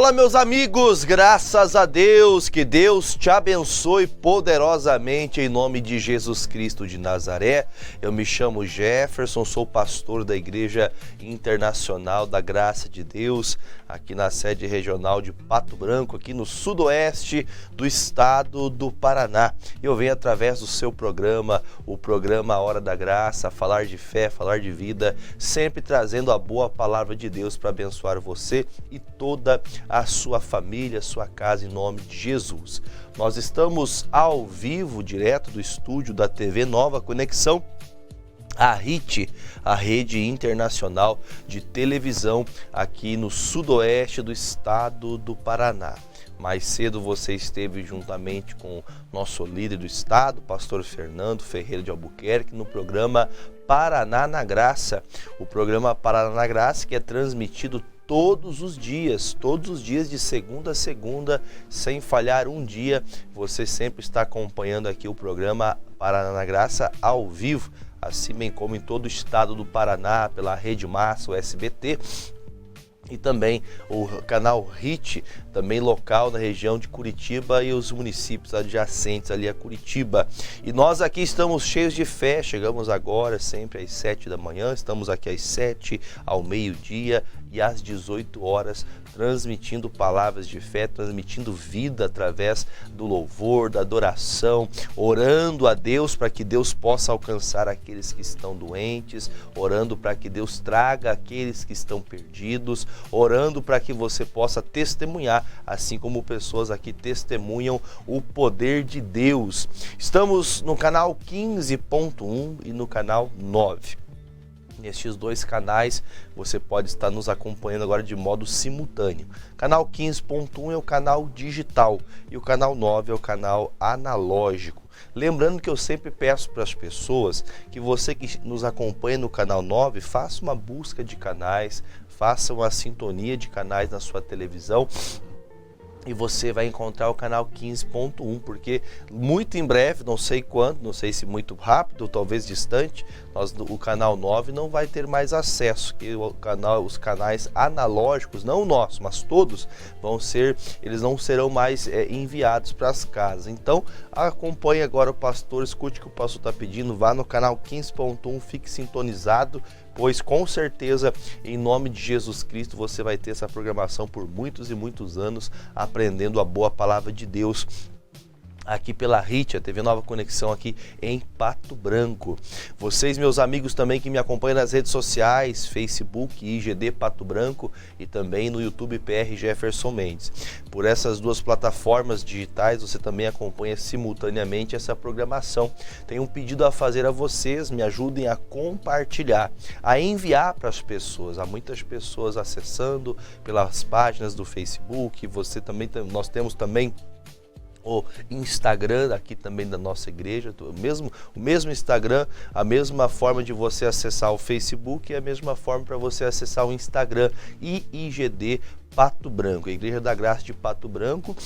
Fala, meus amigos, graças a Deus, que Deus te abençoe poderosamente em nome de Jesus Cristo de Nazaré. Eu me chamo Jefferson, sou pastor da Igreja Internacional da Graça de Deus, aqui na sede regional de Pato Branco, aqui no sudoeste do estado do Paraná. Eu venho através do seu programa, o programa Hora da Graça, falar de fé, falar de vida, sempre trazendo a boa palavra de Deus para abençoar você e toda a sua família, a sua casa, em nome de Jesus. Nós estamos ao vivo, direto do estúdio da TV Nova Conexão, a RIT, a Rede Internacional de Televisão, aqui no sudoeste do estado do Paraná. Mais cedo você esteve juntamente com o nosso líder do estado, pastor Fernando Ferreira de Albuquerque, no programa Paraná na Graça. O programa Paraná na Graça que é transmitido todos os dias de segunda a segunda, sem falhar um dia. Você sempre está acompanhando aqui o programa Paraná na Graça ao vivo, assim bem como em todo o estado do Paraná, pela Rede Massa, o SBT, e também o canal RIT, também local na região de Curitiba e os municípios adjacentes ali a Curitiba. E nós aqui estamos cheios de fé, chegamos agora sempre às 7 da manhã, estamos aqui às 7, ao meio-dia e às 18 horas, transmitindo palavras de fé, transmitindo vida através do louvor, da adoração, orando a Deus para que Deus possa alcançar aqueles que estão doentes, orando para que Deus traga aqueles que estão perdidos, orando para que você possa testemunhar, assim como pessoas aqui testemunham o poder de Deus. Estamos no canal 15.1 e no canal 9. Nestes dois canais você pode estar nos acompanhando agora de modo simultâneo. Canal 15.1 é o canal digital e o canal 9 é o canal analógico. Lembrando que eu sempre peço para as pessoas que você que nos acompanha no canal 9, faça uma busca de canais, faça uma sintonia de canais na sua televisão, e você vai encontrar o canal 15.1, porque muito em breve, não sei quando, não sei se muito rápido, talvez distante, o canal 9 não vai ter mais acesso, que os canais analógicos, não o nosso, mas todos eles não serão mais enviados para as casas. Então acompanhe agora o pastor, escute o que o pastor está pedindo, vá no canal 15.1, fique sintonizado, pois com certeza, em nome de Jesus Cristo, você vai ter essa programação por muitos e muitos anos, aprendendo a boa palavra de Deus, aqui pela RIT, a TV Nova Conexão aqui em Pato Branco. Vocês, meus amigos também que me acompanham nas redes sociais, Facebook, IGD Pato Branco e também no YouTube PR Jefferson Mendes. Por essas duas plataformas digitais você também acompanha simultaneamente essa programação. Tenho um pedido a fazer a vocês, me ajudem a compartilhar, a enviar para as pessoas. Há muitas pessoas acessando pelas páginas do Facebook, nós temos também o Instagram aqui também da nossa igreja, o mesmo Instagram, a mesma forma de você acessar o Facebook e a mesma forma para você acessar o Instagram e IGD Pato Branco, a Igreja da Graça de Pato Branco.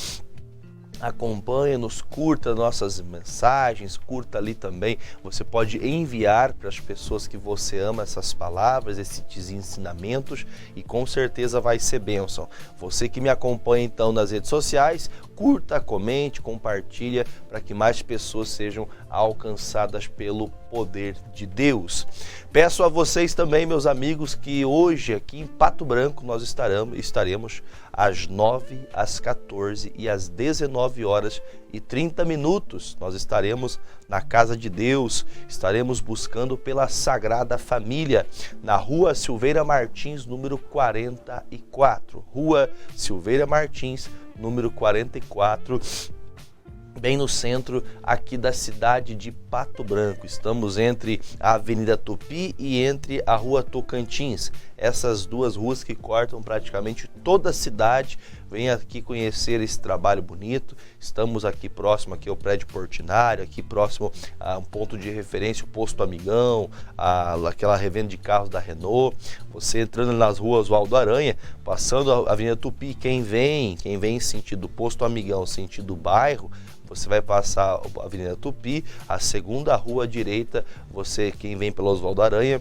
Acompanha-nos, curta nossas mensagens, curta ali também, você pode enviar para as pessoas que você ama essas palavras, esses ensinamentos, e com certeza vai ser bênção. Você que me acompanha então nas redes sociais, curta, comente, compartilha para que mais pessoas sejam alcançadas pelo poder de Deus. Peço a vocês também, meus amigos, que hoje aqui em Pato Branco nós estaremos às 9, às 14 e às 19 horas e 30 minutos. Nós estaremos na Casa de Deus, estaremos buscando pela Sagrada Família, na Rua Silveira Martins, número 44. Rua Silveira Martins, número 44, bem no centro aqui da cidade de Pato Branco. Estamos entre a Avenida Tupi e entre a Rua Tocantins. Essas duas ruas que cortam praticamente toda a cidade. Venha aqui conhecer esse trabalho bonito. Estamos aqui próximo aqui ao prédio Portinari, aqui próximo a um ponto de referência, o Posto Amigão, aquela revenda de carros da Renault. Você entrando nas ruas Waldo Aranha, passando a Avenida Tupi, quem vem em sentido Posto Amigão, sentido bairro, você vai passar a Avenida Tupi, a segunda rua à direita, quem vem pelo Oswaldo Aranha,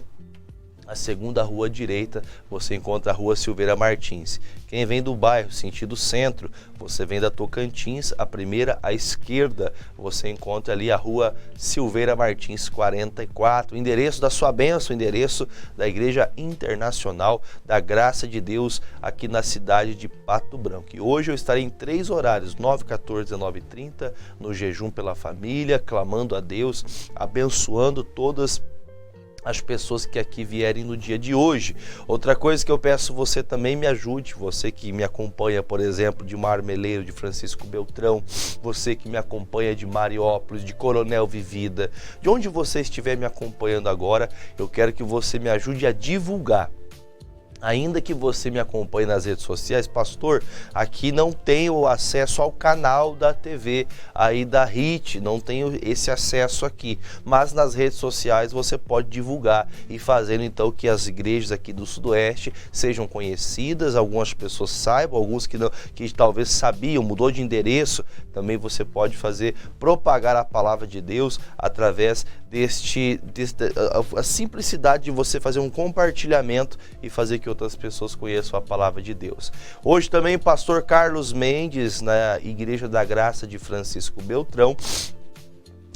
A segunda rua à direita, você encontra a Rua Silveira Martins. Quem vem do bairro, sentido centro, você vem da Tocantins, a primeira à esquerda, você encontra ali a Rua Silveira Martins 44. O endereço da sua bênção, o endereço da Igreja Internacional da Graça de Deus aqui na cidade de Pato Branco. E hoje eu estarei em 3 horários, 9, 14 e 19h30, no jejum pela família, clamando a Deus, abençoando todas as pessoas que aqui vierem no dia de hoje. Outra coisa que eu peço, você também me ajude, você que me acompanha, por exemplo, de Marmeleiro, de Francisco Beltrão, você que me acompanha de Mariópolis, de Coronel Vivida, de onde você estiver me acompanhando agora, eu quero que você me ajude a divulgar. Ainda que você me acompanhe nas redes sociais, pastor, aqui não tenho acesso ao canal da TV, aí da HIT, não tenho esse acesso aqui. Mas nas redes sociais você pode divulgar e fazendo então que as igrejas aqui do Sudoeste sejam conhecidas, algumas pessoas saibam, alguns que não, que talvez sabiam, mudou de endereço, também você pode fazer, propagar a palavra de Deus através a simplicidade de você fazer um compartilhamento e fazer que outras pessoas conheçam a palavra de Deus. Hoje também pastor Carlos Mendes, na Igreja da Graça de Francisco Beltrão,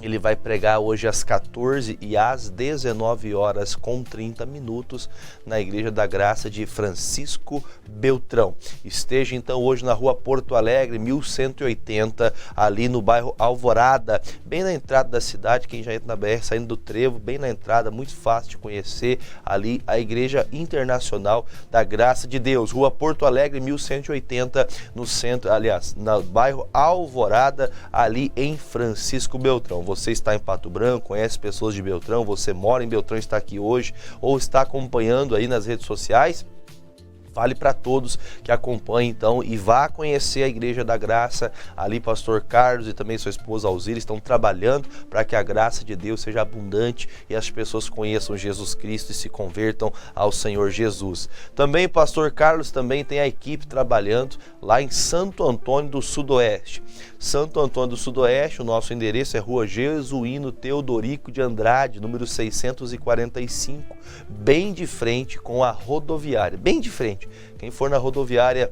ele vai pregar hoje às 14 e às 19 horas com 30 minutos na Igreja da Graça de Francisco Beltrão. Esteja então hoje na Rua Porto Alegre, 1180, ali no bairro Alvorada, bem na entrada da cidade. Quem já entra na BR saindo do Trevo, bem na entrada, muito fácil de conhecer, ali a Igreja Internacional da Graça de Deus. Rua Porto Alegre, 1180, no centro, aliás, no bairro Alvorada, ali em Francisco Beltrão. Você está em Pato Branco, conhece pessoas de Beltrão, você mora em Beltrão, está aqui hoje ou está acompanhando aí nas redes sociais, fale para todos que acompanhem então e vá conhecer a Igreja da Graça. Ali pastor Carlos e também sua esposa Alzira estão trabalhando para que a graça de Deus seja abundante e as pessoas conheçam Jesus Cristo e se convertam ao Senhor Jesus. Também pastor Carlos também tem a equipe trabalhando lá em Santo Antônio do Sudoeste. Santo Antônio do Sudoeste, o nosso endereço é Rua Jesuíno Teodorico de Andrade, número 645, bem de frente com a rodoviária, bem de frente. Quem for na rodoviária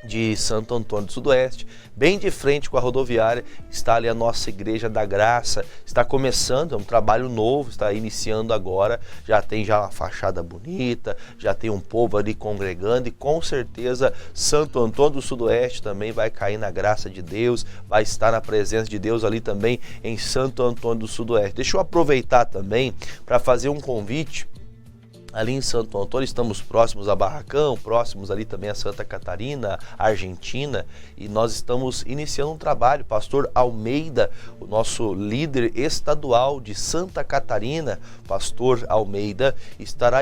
de Santo Antônio do Sudoeste, bem de frente com a rodoviária, está ali a nossa Igreja da Graça. Está começando, é um trabalho novo, está iniciando agora, já tem uma fachada bonita, já tem um povo ali congregando e com certeza Santo Antônio do Sudoeste também vai cair na graça de Deus, vai estar na presença de Deus ali também em Santo Antônio do Sudoeste. Deixa eu aproveitar também para fazer um convite. Ali em Santo Antônio estamos próximos a Barracão, próximos ali também a Santa Catarina, Argentina, e nós estamos iniciando um trabalho. Pastor Almeida, o nosso líder estadual de Santa Catarina, pastor Almeida, estará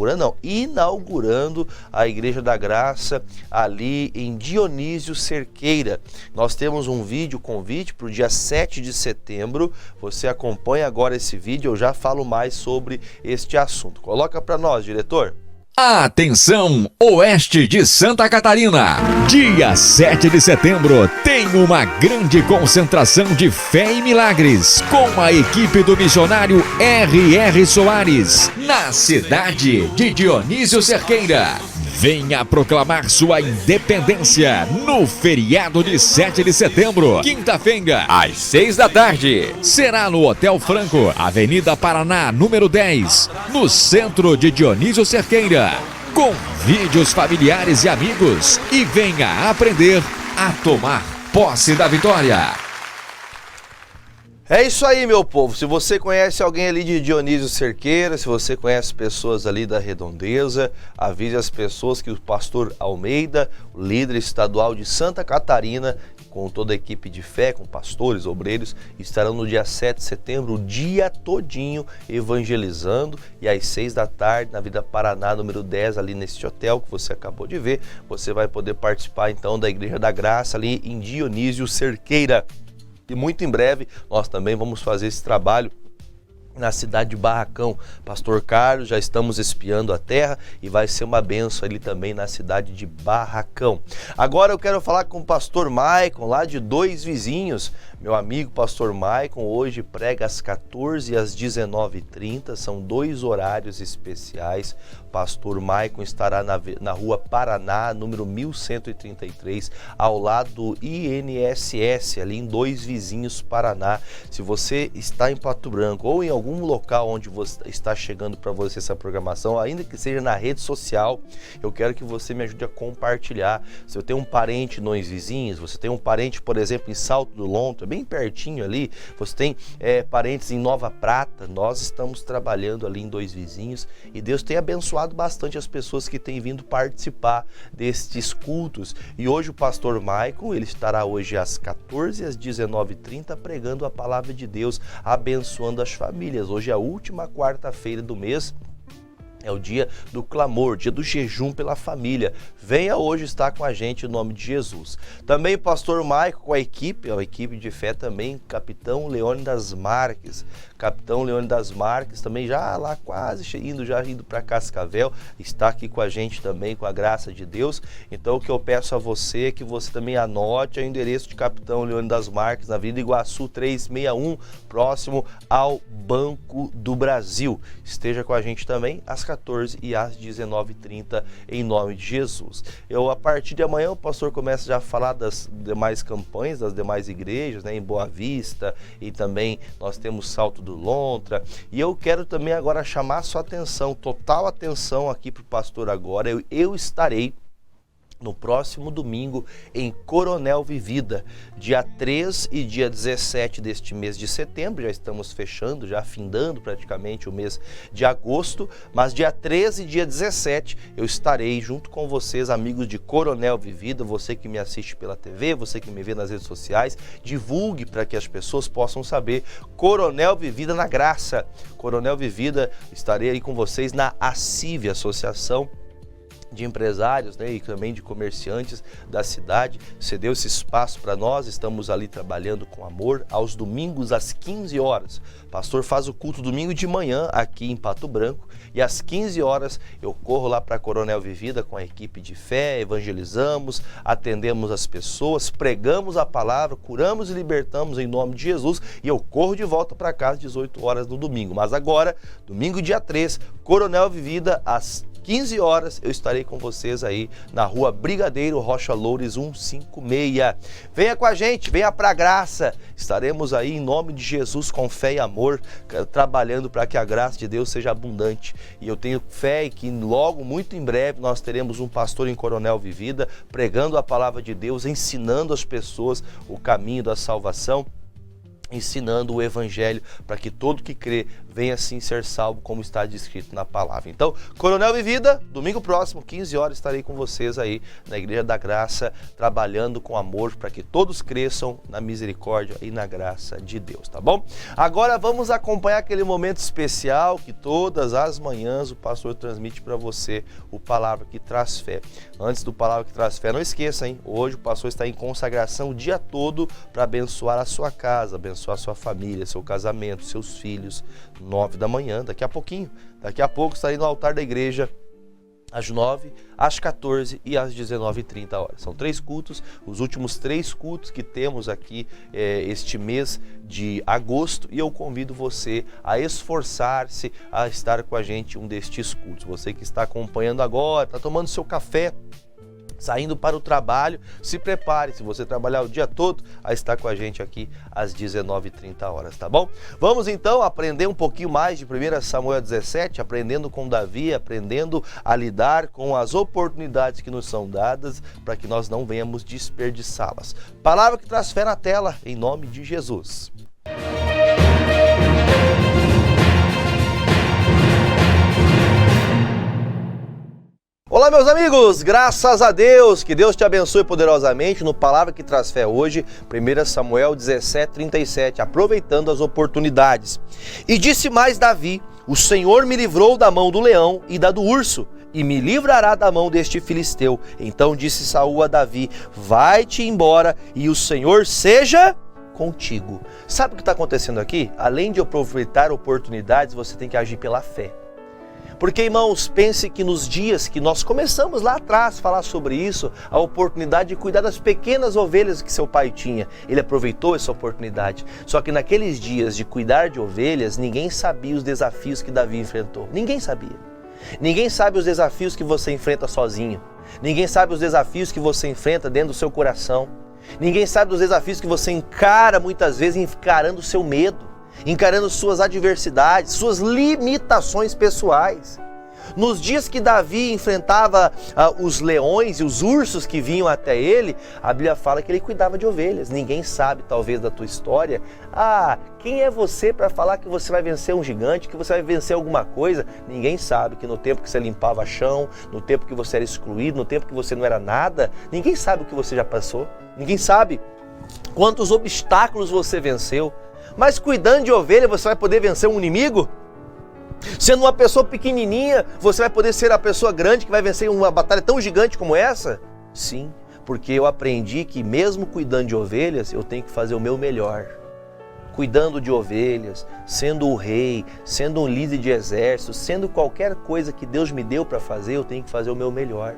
inaugurando a Igreja da Graça ali em Dionísio Cerqueira. Nós temos um vídeo convite para o dia 7 de setembro, você acompanha agora esse vídeo, eu já falo mais sobre este assunto. Coloca para nós, diretor. Atenção, Oeste de Santa Catarina. Dia 7 de setembro tem uma grande concentração de fé e milagres com a equipe do missionário R.R. Soares na cidade de Dionísio Cerqueira. Venha proclamar sua independência no feriado de 7 de setembro, quinta-feira, às 6 da tarde. Será no Hotel Franco, Avenida Paraná, número 10, no centro de Dionísio Cerqueira. Convide os familiares e amigos e venha aprender a tomar posse da vitória. É isso aí, meu povo. Se você conhece alguém ali de Dionísio Cerqueira, se você conhece pessoas ali da Redondeza, avise as pessoas que o pastor Almeida, o líder estadual de Santa Catarina, com toda a equipe de fé, com pastores, obreiros, estarão no dia 7 de setembro, o dia todinho, evangelizando, e às 6 da tarde, na Vida Paraná, número 10, ali nesse hotel que você acabou de ver, você vai poder participar então da Igreja da Graça ali em Dionísio Cerqueira. E muito em breve nós também vamos fazer esse trabalho na cidade de Barracão. Pastor Carlos, já estamos espiando a terra e vai ser uma bênção ali também na cidade de Barracão. Agora eu quero falar com o pastor Maicon, lá de Dois Vizinhos. Meu amigo pastor Maicon hoje prega às 14 e às 19h30, são 2 horários especiais. Pastor Maicon estará na rua Paraná, número 1133, ao lado do INSS, ali em Dois Vizinhos, Paraná. Se você está em Pato Branco ou em algum local onde você está chegando para você essa programação, ainda que seja na rede social, eu quero que você me ajude a compartilhar. Se eu tenho um parente em Dois Vizinhos, você tem um parente, por exemplo, em Salto do Lontra, bem pertinho ali, você tem parentes em Nova Prata, nós estamos trabalhando ali em Dois Vizinhos e Deus tem abençoado bastante as pessoas que têm vindo participar destes cultos. E hoje o pastor Maicon, ele estará hoje às 14 e às 19h30 pregando a palavra de Deus, abençoando as famílias. Hoje é a última quarta-feira do mês. É o dia do clamor, dia do jejum pela família. Venha hoje estar com a gente em nome de Jesus. Também o pastor Maicon com a equipe de fé também, Capitão Leônidas Marques. Capitão Leônidas Marques também já lá quase indo para Cascavel, está aqui com a gente também, com a graça de Deus. Então o que eu peço a você é que você também anote o endereço de Capitão Leônidas Marques na Avenida Iguaçu 361, próximo ao Banco do Brasil. Esteja com a gente também às 14 e às 19h30 em nome de Jesus. A partir de amanhã o pastor começa já a falar das demais campanhas, das demais igrejas, né, em Boa Vista, e também nós temos Salto do Lontra, e eu quero também agora chamar a sua atenção, total atenção aqui para o pastor agora. Eu estarei no próximo domingo em Coronel Vivida, dia 3 e dia 17 deste mês de setembro. Já estamos fechando, já findando praticamente o mês de agosto, mas dia 13 e dia 17 eu estarei junto com vocês, amigos de Coronel Vivida. Você que me assiste pela TV, você que me vê nas redes sociais, divulgue para que as pessoas possam saber. Coronel Vivida na Graça. Coronel Vivida, estarei aí com vocês na ACIV, Associação de Empresários, né, e também de comerciantes da cidade. Cedeu esse espaço para nós, estamos ali trabalhando com amor, aos domingos às 15 horas. O pastor faz o culto domingo de manhã aqui em Pato Branco e às 15 horas eu corro lá para Coronel Vivida com a equipe de fé, evangelizamos, atendemos as pessoas, pregamos a palavra, curamos e libertamos em nome de Jesus e eu corro de volta para casa às 18 horas no domingo. Mas agora, domingo dia 3, Coronel Vivida às 15 horas, eu estarei com vocês aí na rua Brigadeiro Rocha Loures 156. Venha com a gente, venha pra graça. Estaremos aí em nome de Jesus com fé e amor, trabalhando para que a graça de Deus seja abundante. E eu tenho fé que logo, muito em breve, nós teremos um pastor em Coronel Vivida, pregando a palavra de Deus, ensinando as pessoas o caminho da salvação, ensinando o evangelho para que todo que crê venha assim ser salvo, como está descrito na palavra. Então, Coronel Vivida, domingo próximo, 15 horas, estarei com vocês aí na Igreja da Graça, trabalhando com amor para que todos cresçam na misericórdia e na graça de Deus, tá bom? Agora vamos acompanhar aquele momento especial que todas as manhãs o pastor transmite para você, o Palavra que Traz Fé. Antes do Palavra que Traz Fé, não esqueça, hein? Hoje o pastor está em consagração o dia todo para abençoar a sua casa, abençoar a sua família, seu casamento, seus filhos. 9 da manhã, daqui a pouquinho. Daqui a pouco estarei no altar da igreja às 9, às 14 e às 19h30 horas. São 3 cultos, os últimos 3 cultos que temos aqui este mês de agosto, e eu convido você a esforçar-se a estar com a gente em um destes cultos. Você que está acompanhando agora, está tomando seu café, saindo para o trabalho, se prepare, se você trabalhar o dia todo, a estar com a gente aqui às 19h30 horas, tá bom? Vamos então aprender um pouquinho mais de 1 Samuel 17, aprendendo com Davi, aprendendo a lidar com as oportunidades que nos são dadas, para que nós não venhamos desperdiçá-las. Palavra que traz fé na tela, em nome de Jesus. Olá, meus amigos, graças a Deus, que Deus te abençoe poderosamente no Palavra que Traz Fé hoje, 1 Samuel 17:37, aproveitando as oportunidades. E disse mais Davi: o Senhor me livrou da mão do leão e da do urso, e me livrará da mão deste filisteu. Então disse Saul a Davi: vai-te embora, e o Senhor seja contigo. Sabe o que está acontecendo aqui? Além de aproveitar oportunidades, você tem que agir pela fé. Porque, irmãos, pense que nos dias que nós começamos lá atrás a falar sobre isso, a oportunidade de cuidar das pequenas ovelhas que seu pai tinha, ele aproveitou essa oportunidade. Só que naqueles dias de cuidar de ovelhas, ninguém sabia os desafios que Davi enfrentou. Ninguém sabia. Ninguém sabe os desafios que você enfrenta sozinho. Ninguém sabe os desafios que você enfrenta dentro do seu coração. Ninguém sabe os desafios que você encara muitas vezes encarando o seu medo, encarando suas adversidades, suas limitações pessoais. Nos dias que Davi enfrentava os leões e os ursos que vinham até ele, a Bíblia fala que ele cuidava de ovelhas. Ninguém sabe, talvez, da tua história. Quem é você para falar que você vai vencer um gigante, que você vai vencer alguma coisa? Ninguém sabe que no tempo que você limpava chão, no tempo que você era excluído, no tempo que você não era nada, ninguém sabe o que você já passou. Ninguém sabe quantos obstáculos você venceu. Mas cuidando de ovelha, você vai poder vencer um inimigo? Sendo uma pessoa pequenininha, você vai poder ser a pessoa grande que vai vencer uma batalha tão gigante como essa? Sim, porque eu aprendi que mesmo cuidando de ovelhas, eu tenho que fazer o meu melhor. Cuidando de ovelhas, sendo o rei, sendo um líder de exército, sendo qualquer coisa que Deus me deu para fazer, eu tenho que fazer o meu melhor.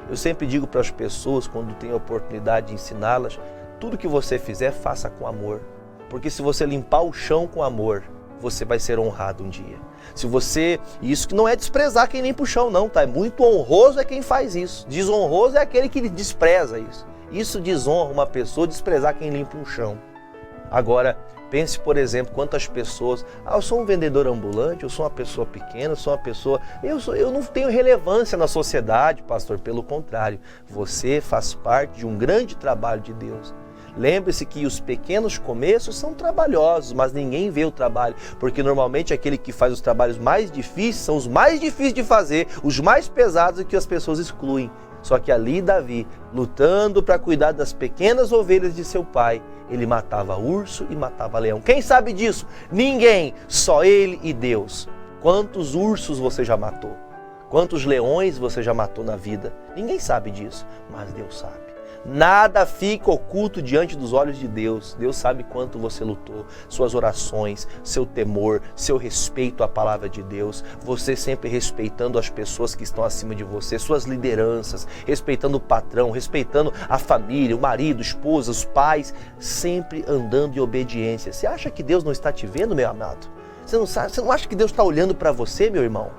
Eu sempre digo para as pessoas, quando tenho a oportunidade de ensiná-las, tudo que você fizer, faça com amor. Porque se você limpar o chão com amor, você vai ser honrado um dia. Isso que não é desprezar quem limpa o chão, não, tá? É muito honroso é quem faz isso. Desonroso é aquele que despreza isso. Isso desonra uma pessoa, desprezar quem limpa um chão. Agora, pense, por exemplo, quantas pessoas... eu sou um vendedor ambulante, eu sou uma pessoa pequena, eu sou uma pessoa... Eu não tenho relevância na sociedade, pastor. Pelo contrário, você faz parte de um grande trabalho de Deus. Lembre-se que os pequenos começos são trabalhosos, mas ninguém vê o trabalho, porque normalmente aquele que faz os trabalhos mais difíceis são os mais difíceis de fazer, os mais pesados e que as pessoas excluem. Só que ali Davi, lutando para cuidar das pequenas ovelhas de seu pai, ele matava urso e matava leão. Quem sabe disso? Ninguém, só ele e Deus. Quantos ursos você já matou? Quantos leões você já matou na vida? Ninguém sabe disso, mas Deus sabe. Nada fica oculto diante dos olhos de Deus. Deus sabe quanto você lutou, suas orações, seu temor, seu respeito à palavra de Deus, você sempre respeitando as pessoas que estão acima de você, suas lideranças, respeitando o patrão, respeitando a família, o marido, a esposa, os pais, sempre andando em obediência. Você acha que Deus não está te vendo, meu amado? Você não acha que Deus está olhando para você, meu irmão?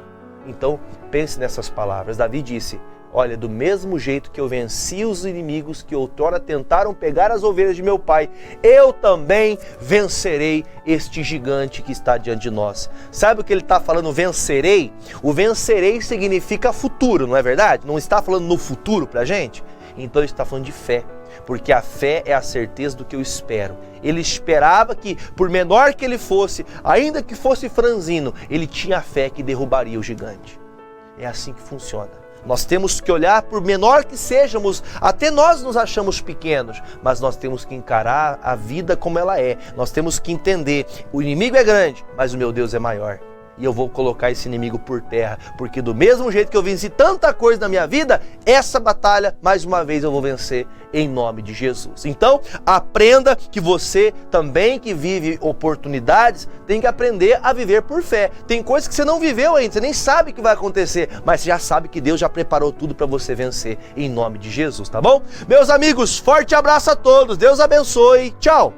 Então, pense nessas palavras. Davi disse: olha, do mesmo jeito que eu venci os inimigos que outrora tentaram pegar as ovelhas de meu pai, eu também vencerei este gigante que está diante de nós. Sabe o que ele está falando, vencerei? O vencerei significa futuro, não é verdade? Não está falando no futuro para a gente? Então ele está falando de fé, porque a fé é a certeza do que eu espero. Ele esperava que, por menor que ele fosse, ainda que fosse franzino, ele tinha a fé que derrubaria o gigante. É assim que funciona. Nós temos que olhar, por menor que sejamos, até nós nos achamos pequenos, mas nós temos que encarar a vida como ela é. Nós temos que entender, o inimigo é grande, mas o meu Deus é maior. E eu vou colocar esse inimigo por terra, porque do mesmo jeito que eu venci tanta coisa na minha vida, essa batalha, mais uma vez, eu vou vencer em nome de Jesus. Então, aprenda que você também que vive oportunidades, tem que aprender a viver por fé. Tem coisas que você não viveu ainda, você nem sabe o que vai acontecer, mas você já sabe que Deus já preparou tudo para você vencer em nome de Jesus, tá bom? Meus amigos, forte abraço a todos, Deus abençoe, tchau!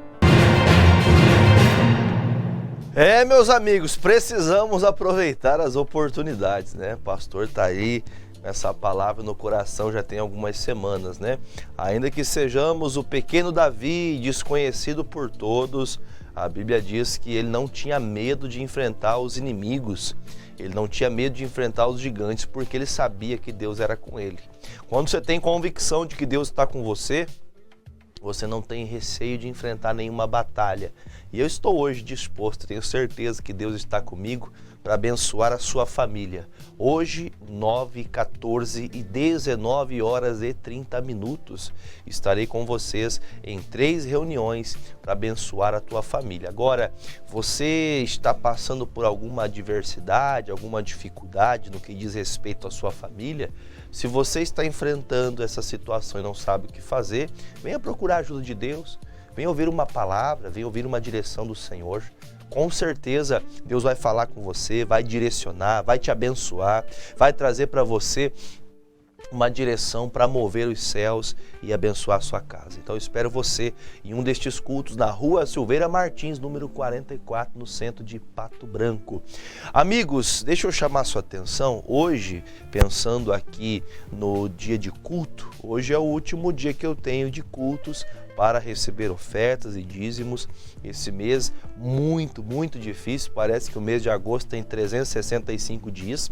Meus amigos, precisamos aproveitar as oportunidades, né? O pastor tá aí, essa palavra no coração já tem algumas semanas, né? Ainda que sejamos o pequeno Davi, desconhecido por todos, a Bíblia diz que ele não tinha medo de enfrentar os inimigos, ele não tinha medo de enfrentar os gigantes, porque ele sabia que Deus era com ele. Quando você tem convicção de que Deus está com você, você não tem receio de enfrentar nenhuma batalha. E eu estou hoje disposto, tenho certeza que Deus está comigo para abençoar a sua família. Hoje, 9, 14 e 19 horas e 30 minutos, estarei com vocês em 3 reuniões para abençoar a tua família. Agora, você está passando por alguma adversidade, alguma dificuldade no que diz respeito à sua família? Se você está enfrentando essa situação e não sabe o que fazer, venha procurar a ajuda de Deus. vem ouvir uma palavra, vem ouvir uma direção do Senhor. Com certeza Deus vai falar com você, vai direcionar, vai te abençoar, vai trazer para você uma direção para mover os céus e abençoar a sua casa. Então eu espero você em um destes cultos na Rua Silveira Martins, número 44, no centro de Pato Branco. Amigos, deixa eu chamar a sua atenção. Hoje, pensando aqui no dia de culto, hoje é o último dia que eu tenho de cultos para receber ofertas e dízimos. Esse mês muito difícil, parece que o mês de agosto tem 365 dias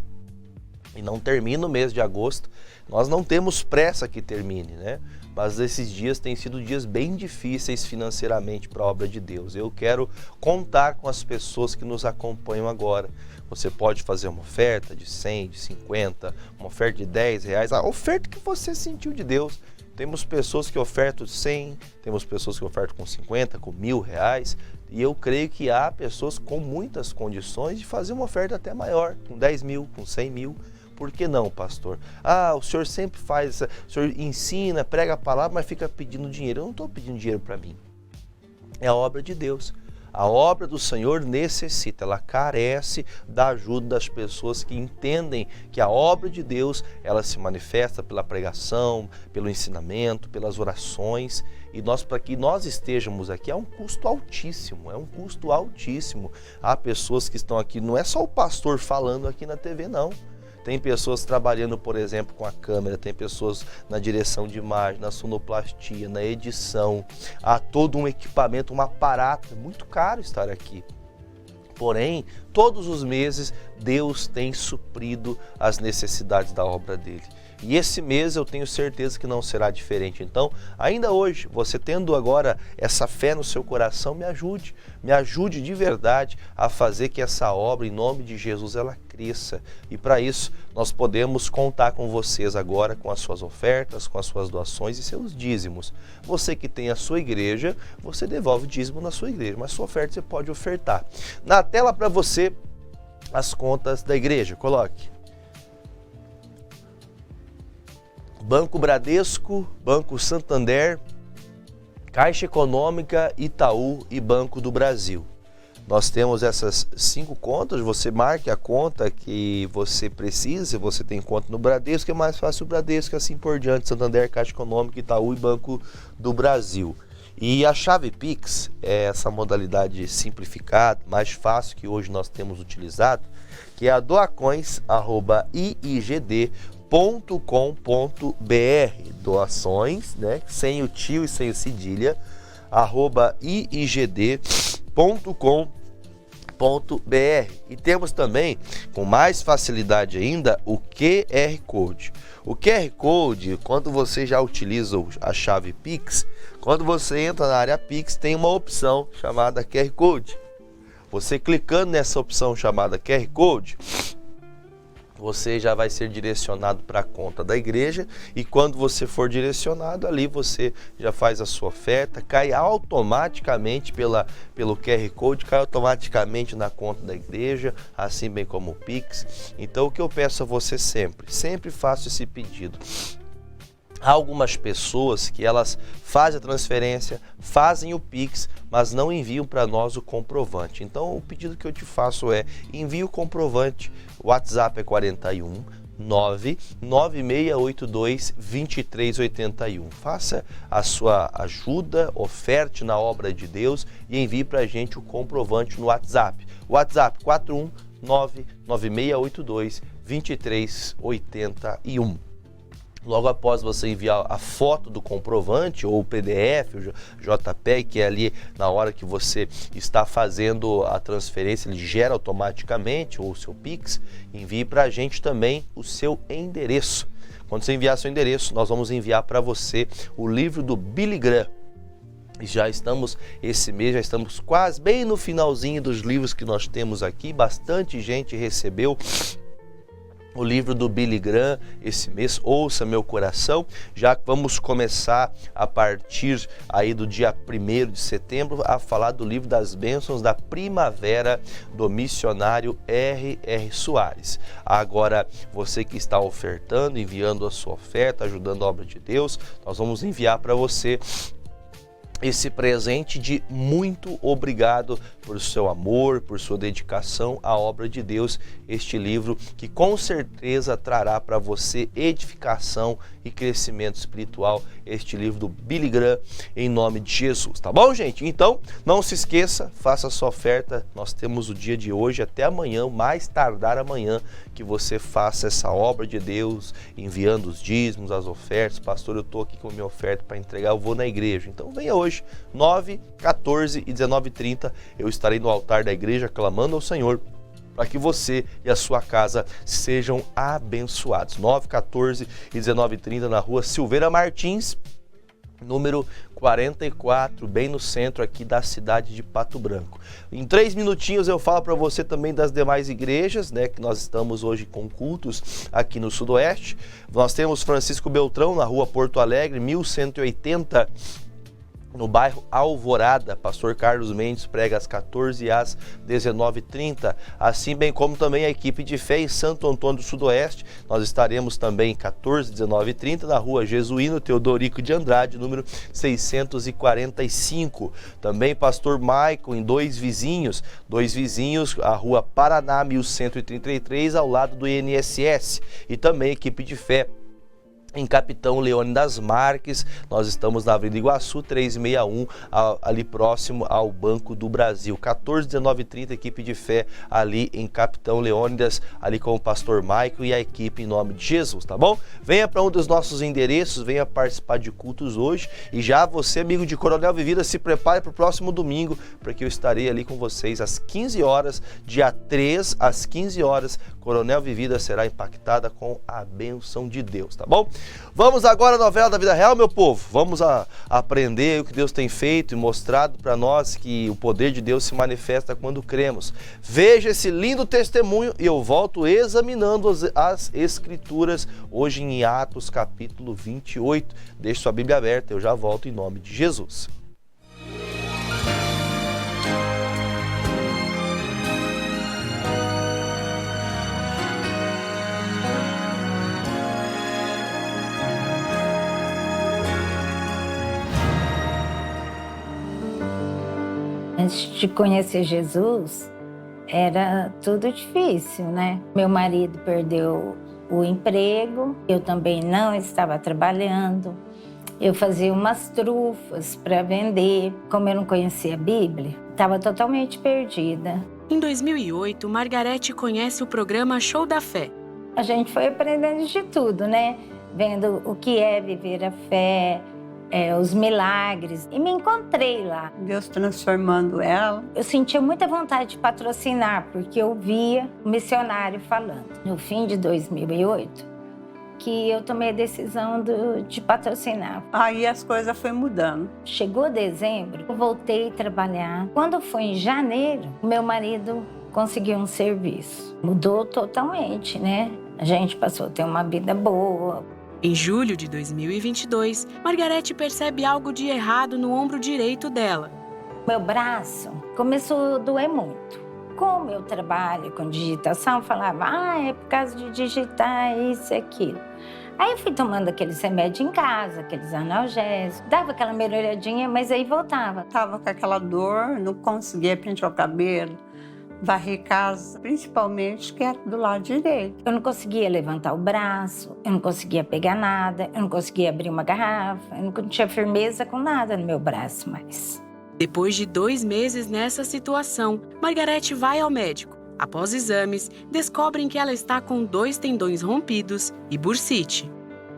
e não termina o mês de agosto. Nós não temos pressa que termine, né? Mas esses dias têm sido dias bem difíceis financeiramente para a obra de Deus. Eu quero contar com as pessoas que nos acompanham agora. Você pode fazer uma oferta de 100, de 50, uma oferta de 10 reais, a oferta que você sentiu de Deus. Temos pessoas que ofertam 100, temos pessoas que ofertam com 50, com R$1.000, e eu creio que há pessoas com muitas condições de fazer uma oferta até maior, com 10 mil, com 100 mil. Por que não, pastor? O senhor sempre faz, o senhor ensina, prega a palavra, mas fica pedindo dinheiro. Eu não estou pedindo dinheiro para mim. É a obra de Deus. A obra do Senhor necessita, ela carece da ajuda das pessoas que entendem que a obra de Deus, ela se manifesta pela pregação, pelo ensinamento, pelas orações. E para que nós estejamos aqui é um custo altíssimo, Há pessoas que estão aqui, não é só o pastor falando aqui na TV, não. Tem pessoas trabalhando, por exemplo, com a câmera, tem pessoas na direção de imagem, na sonoplastia, na edição. Há todo um equipamento, um aparato, é muito caro estar aqui. Porém, todos os meses, Deus tem suprido as necessidades da obra dele. E esse mês eu tenho certeza que não será diferente. Então, ainda hoje, você tendo agora essa fé no seu coração, me ajude de verdade a fazer que essa obra, em nome de Jesus, ela cresça. E para isso, nós podemos contar com vocês agora, com as suas ofertas, com as suas doações e seus dízimos. Você que tem a sua igreja, você devolve o dízimo na sua igreja, mas sua oferta você pode ofertar. Na tela para você, as contas da igreja, coloque. Banco Bradesco, Banco Santander, Caixa Econômica, Itaú e Banco do Brasil. Nós temos essas 5 contas, você marque a conta que você precisa. Se você tem conta no Bradesco, é mais fácil o Bradesco, assim por diante, Santander, Caixa Econômica, Itaú e Banco do Brasil. E a chave Pix é essa modalidade simplificada, mais fácil que hoje nós temos utilizado, que é a doacoins@iigd.com.br, doações, né, sem o tio e sem o cedilha, @iigd.com.br. E temos também, com mais facilidade ainda, o QR Code. O QR Code, quando você já utiliza a chave Pix, quando você entra na área Pix, tem uma opção chamada QR Code. Você clicando nessa opção chamada QR Code, você já vai ser direcionado para a conta da igreja, e quando você for direcionado ali, você já faz a sua oferta, cai automaticamente pelo QR Code, cai automaticamente na conta da igreja, assim bem como o Pix. Então o que eu peço a você sempre faço esse pedido. Há algumas pessoas que elas fazem a transferência, fazem o Pix, mas não enviam para nós o comprovante. Então o pedido que eu te faço é: envie o comprovante. O WhatsApp é 41 99682 2381. Faça a sua ajuda, oferte na obra de Deus e envie para a gente o comprovante no WhatsApp. WhatsApp 41 99682 2381. Logo após você enviar a foto do comprovante ou o PDF, o JPEG, que é ali na hora que você está fazendo a transferência, ele gera automaticamente, ou o seu Pix, envie para a gente também o seu endereço. Quando você enviar seu endereço, nós vamos enviar para você o livro do Billy Graham. Esse mês já estamos quase bem no finalzinho dos livros que nós temos aqui. Bastante gente recebeu o livro do Billy Graham esse mês. Ouça meu coração, já vamos começar a partir aí do dia 1º de setembro a falar do livro das bênçãos da primavera do missionário R.R. Soares. Agora, você que está ofertando, enviando a sua oferta, ajudando a obra de Deus, nós vamos enviar para você esse presente de muito obrigado por seu amor, por sua dedicação à obra de Deus, este livro que com certeza trará para você edificação e crescimento espiritual, este livro do Billy Graham, em nome de Jesus, tá bom, gente? Então, não se esqueça, faça a sua oferta, nós temos o dia de hoje até amanhã, mais tardar amanhã, que você faça essa obra de Deus, enviando os dízimos, as ofertas. Pastor, eu estou aqui com a minha oferta para entregar, eu vou na igreja. Então venha hoje, 9, 14 e 19h30, eu estarei no altar da igreja clamando ao Senhor para que você e a sua casa sejam abençoados. 9, 14 e 19h30 na rua Silveira Martins, número 44, bem no centro aqui da cidade de Pato Branco. Em 3 minutinhos eu falo para você também das demais igrejas, né, que nós estamos hoje com cultos aqui no Sudoeste. Nós temos Francisco Beltrão, na rua Porto Alegre, 1180, no bairro Alvorada. Pastor Carlos Mendes prega às 14 e às 19h30, assim bem como também a equipe de fé em Santo Antônio do Sudoeste. Nós estaremos também 14 e 19h30 na rua Jesuíno Teodorico de Andrade, número 645. Também Pastor Maicon em dois vizinhos, a rua Paraná 1133, ao lado do INSS. E também equipe de fé em Capitão Leônidas Marques. Nós estamos na Avenida Iguaçu 361, ali próximo ao Banco do Brasil. 14, 19 e 30, equipe de fé ali em Capitão Leônidas, ali com o pastor Maico e a equipe em nome de Jesus, tá bom? Venha para um dos nossos endereços, venha participar de cultos hoje, e já você, amigo de Coronel Vivida, se prepare para o próximo domingo, porque eu estarei ali com vocês às 15 horas, dia 3 às 15 horas, Coronel Vivida será impactada com a bênção de Deus, tá bom? Vamos agora à novela da vida real, meu povo. Vamos aprender o que Deus tem feito e mostrado para nós, que o poder de Deus se manifesta quando cremos. Veja esse lindo testemunho e eu volto examinando as Escrituras hoje em Atos capítulo 28. Deixe sua Bíblia aberta, eu já volto em nome de Jesus. Antes de conhecer Jesus, era tudo difícil, né? Meu marido perdeu o emprego, eu também não estava trabalhando. Eu fazia umas trufas para vender. Como eu não conhecia a Bíblia, estava totalmente perdida. Em 2008, Margarete conhece o programa Show da Fé. A gente foi aprendendo de tudo, né? Vendo o que é viver a fé, os milagres, e me encontrei lá. Deus transformando ela. Eu sentia muita vontade de patrocinar, porque eu via o missionário falando. No fim de 2008, que eu tomei a decisão de patrocinar. Aí as coisas foram mudando. Chegou dezembro, eu voltei a trabalhar. Quando foi em janeiro, meu marido conseguiu um serviço. Mudou totalmente, né? A gente passou a ter uma vida boa. Em julho de 2022, Margarete percebe algo de errado no ombro direito dela. Meu braço começou a doer muito. Como eu trabalho com digitação, eu falava, é por causa de digitar isso e aquilo. Aí eu fui tomando aqueles remédios em casa, aqueles analgésicos, dava aquela melhoradinha, mas aí voltava. Tava com aquela dor, não conseguia pentear o cabelo, varrer casa, principalmente que era do lado direito. Eu não conseguia levantar o braço, eu não conseguia pegar nada, eu não conseguia abrir uma garrafa, eu não tinha firmeza com nada no meu braço mais. Depois de 2 meses nessa situação, Margarete vai ao médico. Após exames, descobrem que ela está com 2 tendões rompidos e bursite.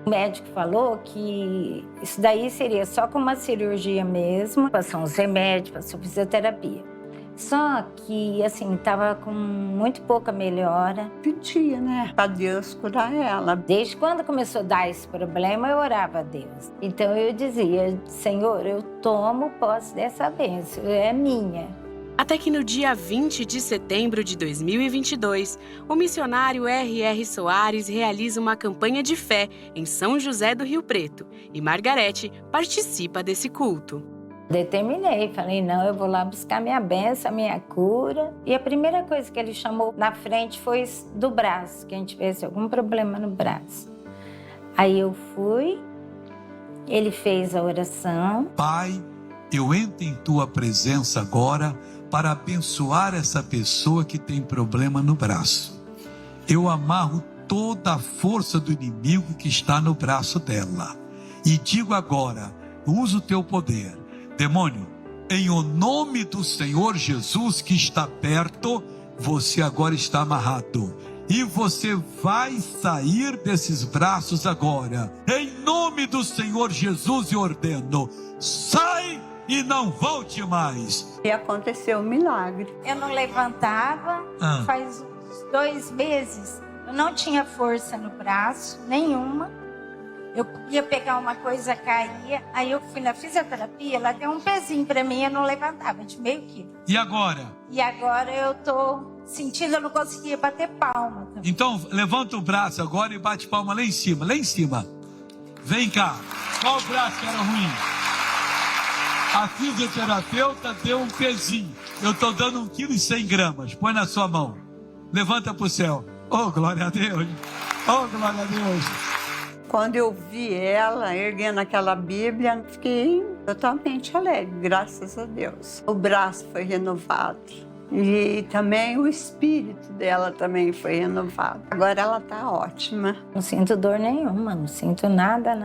O médico falou que isso daí seria só com uma cirurgia mesmo, passou uns remédios, passou fisioterapia. Só que, assim, estava com muito pouca melhora. Pedia, né, para Deus curar ela. Desde quando começou a dar esse problema, eu orava a Deus. Então eu dizia, Senhor, eu tomo posse dessa bênção, é minha. Até que no dia 20 de setembro de 2022, o missionário R.R. Soares realiza uma campanha de fé em São José do Rio Preto e Margarete participa desse culto. Determinei, falei, não, eu vou lá buscar minha bênção, minha cura. E a primeira coisa que ele chamou na frente foi do braço, que a gente tivesse algum problema no braço. Aí eu fui, ele fez a oração. Pai, eu entro em tua presença agora para abençoar essa pessoa que tem problema no braço. Eu amarro toda a força do inimigo que está no braço dela. E digo agora, usa o teu poder. Demônio, em o nome do Senhor Jesus que está perto, você agora está amarrado. E você vai sair desses braços agora. Em nome do Senhor Jesus eu ordeno, sai e não volte mais. E aconteceu um milagre. Eu não levantava, faz uns 2 meses. Eu não tinha força no braço, nenhuma. Eu ia pegar uma coisa, caía. Aí eu fui na fisioterapia, ela deu um pezinho para mim, eu não levantava, de meio quilo. E agora? E agora eu tô sentindo, eu não conseguia bater palma também. Então levanta o braço agora e bate palma lá em cima, lá em cima. Vem cá, qual braço que era ruim? A fisioterapeuta deu um pezinho. Eu estou dando 1,1 kg. Põe na sua mão. Levanta para o céu. Oh, glória a Deus. Oh, glória a Deus. Quando eu vi ela erguendo aquela Bíblia, fiquei totalmente alegre, graças a Deus. O braço foi renovado. E também o espírito dela também foi renovado. Agora ela está ótima. Não sinto dor nenhuma, não sinto nada.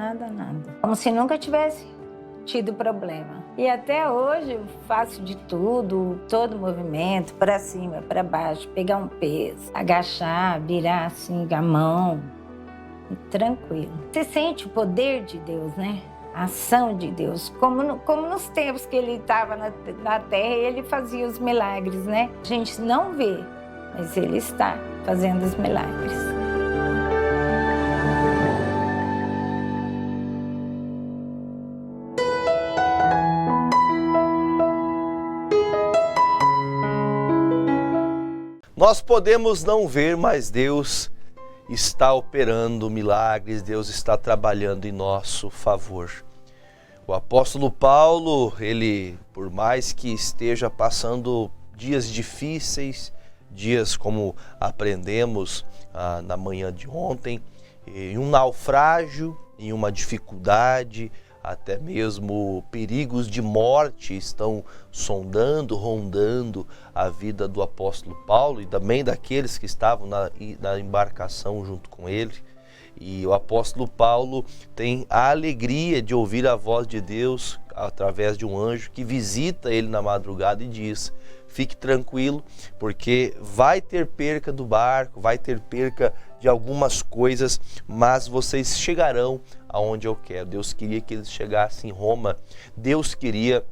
Como se nunca tivesse tido problema. E até hoje eu faço de tudo, todo movimento, para cima, para baixo, pegar um peso, agachar, virar assim a mão, tranquilo. Você sente o poder de Deus, né? A ação de Deus, como nos tempos que ele estava na terra e ele fazia os milagres, né? A gente não vê, mas ele está fazendo os milagres. Nós podemos não ver, mas Deus está operando milagres, Deus está trabalhando em nosso favor. O apóstolo Paulo, ele, por mais que esteja passando dias difíceis, dias como aprendemos na manhã de ontem, em um naufrágio, em uma dificuldade, até mesmo perigos de morte estão rondando a vida do apóstolo Paulo e também daqueles que estavam na embarcação junto com ele. E o apóstolo Paulo tem a alegria de ouvir a voz de Deus através de um anjo que visita ele na madrugada e diz: fique tranquilo, porque vai ter perca do barco, vai ter perca de algumas coisas, mas vocês chegarão aonde eu quero. Deus queria que eles chegassem em Roma, Deus queria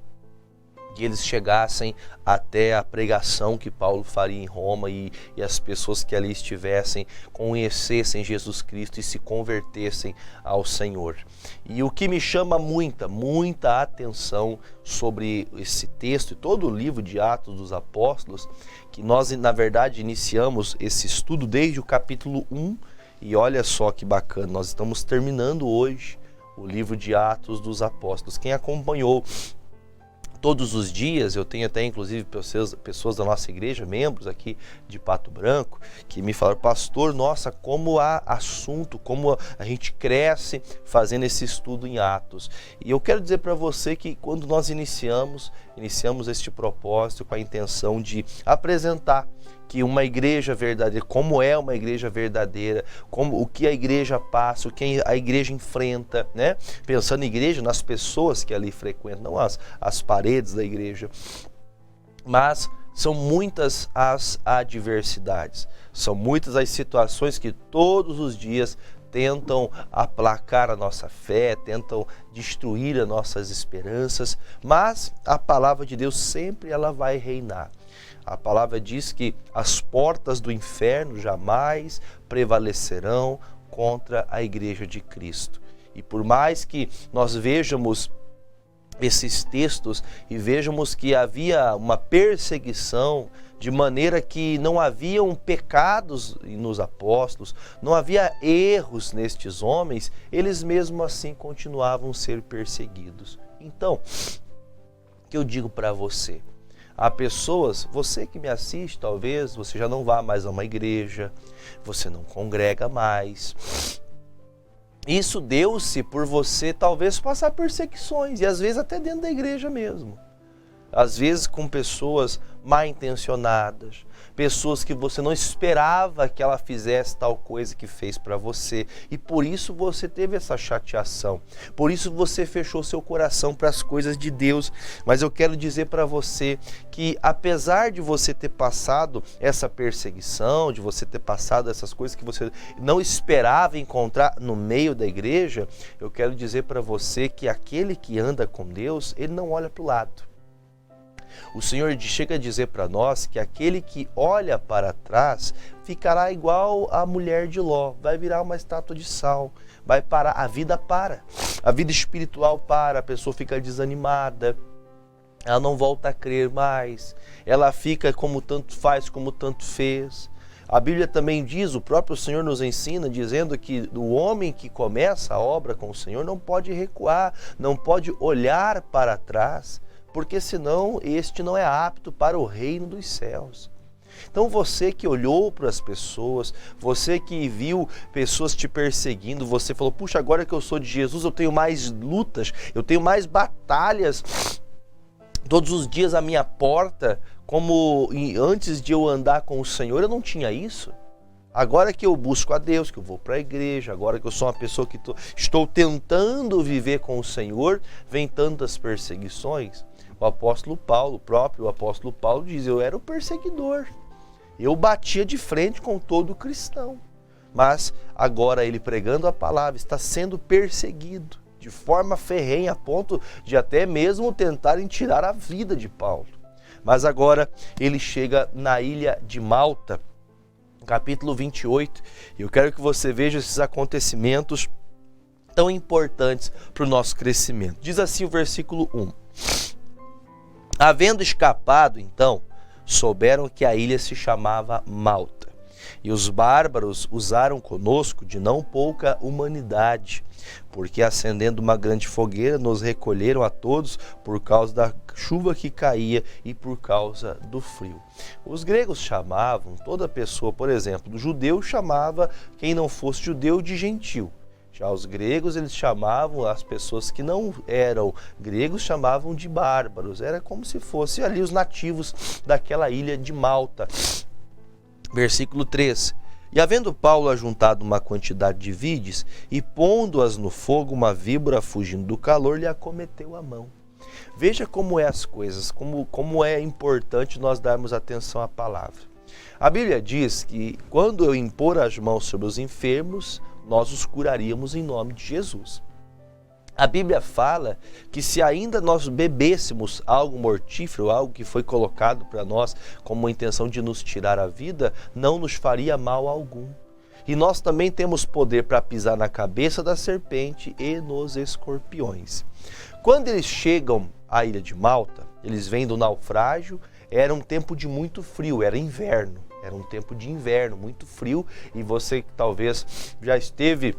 que eles chegassem até a pregação que Paulo faria em Roma e as pessoas que ali estivessem conhecessem Jesus Cristo e se convertessem ao Senhor. E o que me chama muita atenção sobre esse texto e todo o livro de Atos dos Apóstolos, que nós na verdade iniciamos esse estudo desde o capítulo 1, e olha só que bacana, nós estamos terminando hoje o livro de Atos dos Apóstolos. Quem acompanhou todos os dias, eu tenho até inclusive pessoas da nossa igreja, membros aqui de Pato Branco, que me falaram: pastor, nossa, como há assunto, como a gente cresce fazendo esse estudo em Atos. E eu quero dizer para você que quando nós iniciamos este propósito com a intenção de apresentar que uma igreja verdadeira, como é uma igreja verdadeira, como o que a igreja passa, o que a igreja enfrenta, né? Pensando em igreja, nas pessoas que ali frequentam, não as paredes da igreja, mas são muitas as adversidades, são muitas as situações que todos os dias tentam aplacar a nossa fé, tentam destruir as nossas esperanças, mas a palavra de Deus sempre ela vai reinar. A palavra diz que as portas do inferno jamais prevalecerão contra a igreja de Cristo. E por mais que nós vejamos esses textos e vejamos que havia uma perseguição, de maneira que não haviam pecados nos apóstolos, não havia erros nestes homens, eles mesmo assim continuavam a ser perseguidos. Então, o que eu digo para você? Há pessoas, você que me assiste, talvez você já não vá mais a uma igreja, você não congrega mais, Isso deu-se por você talvez passar perseguições, e às vezes até dentro da igreja mesmo. Às vezes com pessoas mal intencionadas, pessoas que você não esperava que ela fizesse tal coisa que fez para você, e por isso você teve essa chateação, por isso você fechou seu coração para as coisas de Deus. Mas eu quero dizer para você que apesar de você ter passado essa perseguição, de você ter passado essas coisas que você não esperava encontrar no meio da igreja, eu quero dizer para você que aquele que anda com Deus, ele não olha para o lado. O Senhor chega a dizer para nós que aquele que olha para trás ficará igual a mulher de Ló, vai virar uma estátua de sal, vai parar, a vida espiritual para, a pessoa fica desanimada, ela não volta a crer mais, ela fica como tanto faz, como tanto fez. A Bíblia também diz, o próprio Senhor nos ensina, dizendo que o homem que começa a obra com o Senhor não pode recuar, não pode olhar para trás, porque senão este não é apto para o reino dos céus. Então você que olhou para as pessoas, você que viu pessoas te perseguindo, você falou, puxa, agora que eu sou de Jesus, eu tenho mais lutas, eu tenho mais batalhas todos os dias à minha porta, como antes de eu andar com o Senhor eu não tinha isso. Agora que eu busco a Deus, que eu vou para a igreja, agora que eu sou uma pessoa que estou tentando viver com o Senhor, vem tantas perseguições. O apóstolo Paulo, o próprio apóstolo Paulo diz, eu era o perseguidor, eu batia de frente com todo cristão, mas agora ele pregando a palavra está sendo perseguido de forma ferrenha, a ponto de até mesmo tentarem tirar a vida de Paulo. Mas agora ele chega na ilha de Malta, capítulo 28, e eu quero que você veja esses acontecimentos tão importantes para o nosso crescimento. Diz assim o versículo 1. Havendo escapado, então, souberam que a ilha se chamava Malta. E os bárbaros usaram conosco de não pouca humanidade, porque acendendo uma grande fogueira, nos recolheram a todos por causa da chuva que caía e por causa do frio. Os gregos chamavam toda pessoa, por exemplo, do judeu chamava quem não fosse judeu de gentil. Já os gregos, eles chamavam as pessoas que não eram gregos, chamavam de bárbaros. Era como se fossem ali os nativos daquela ilha de Malta. Versículo 3. E havendo Paulo ajuntado uma quantidade de vides, e pondo-as no fogo, uma víbora, fugindo do calor, lhe acometeu a mão. Veja como é as coisas, como é importante nós darmos atenção à palavra. A Bíblia diz que quando eu impor as mãos sobre os enfermos, nós os curaríamos em nome de Jesus. A Bíblia fala que se ainda nós bebêssemos algo mortífero, algo que foi colocado para nós como uma intenção de nos tirar a vida, não nos faria mal algum. E nós também temos poder para pisar na cabeça da serpente e nos escorpiões. Quando eles chegam à ilha de Malta, eles vêm do naufrágio, era um tempo de muito frio, era inverno. Era um tempo de inverno, muito frio, e você que talvez já esteve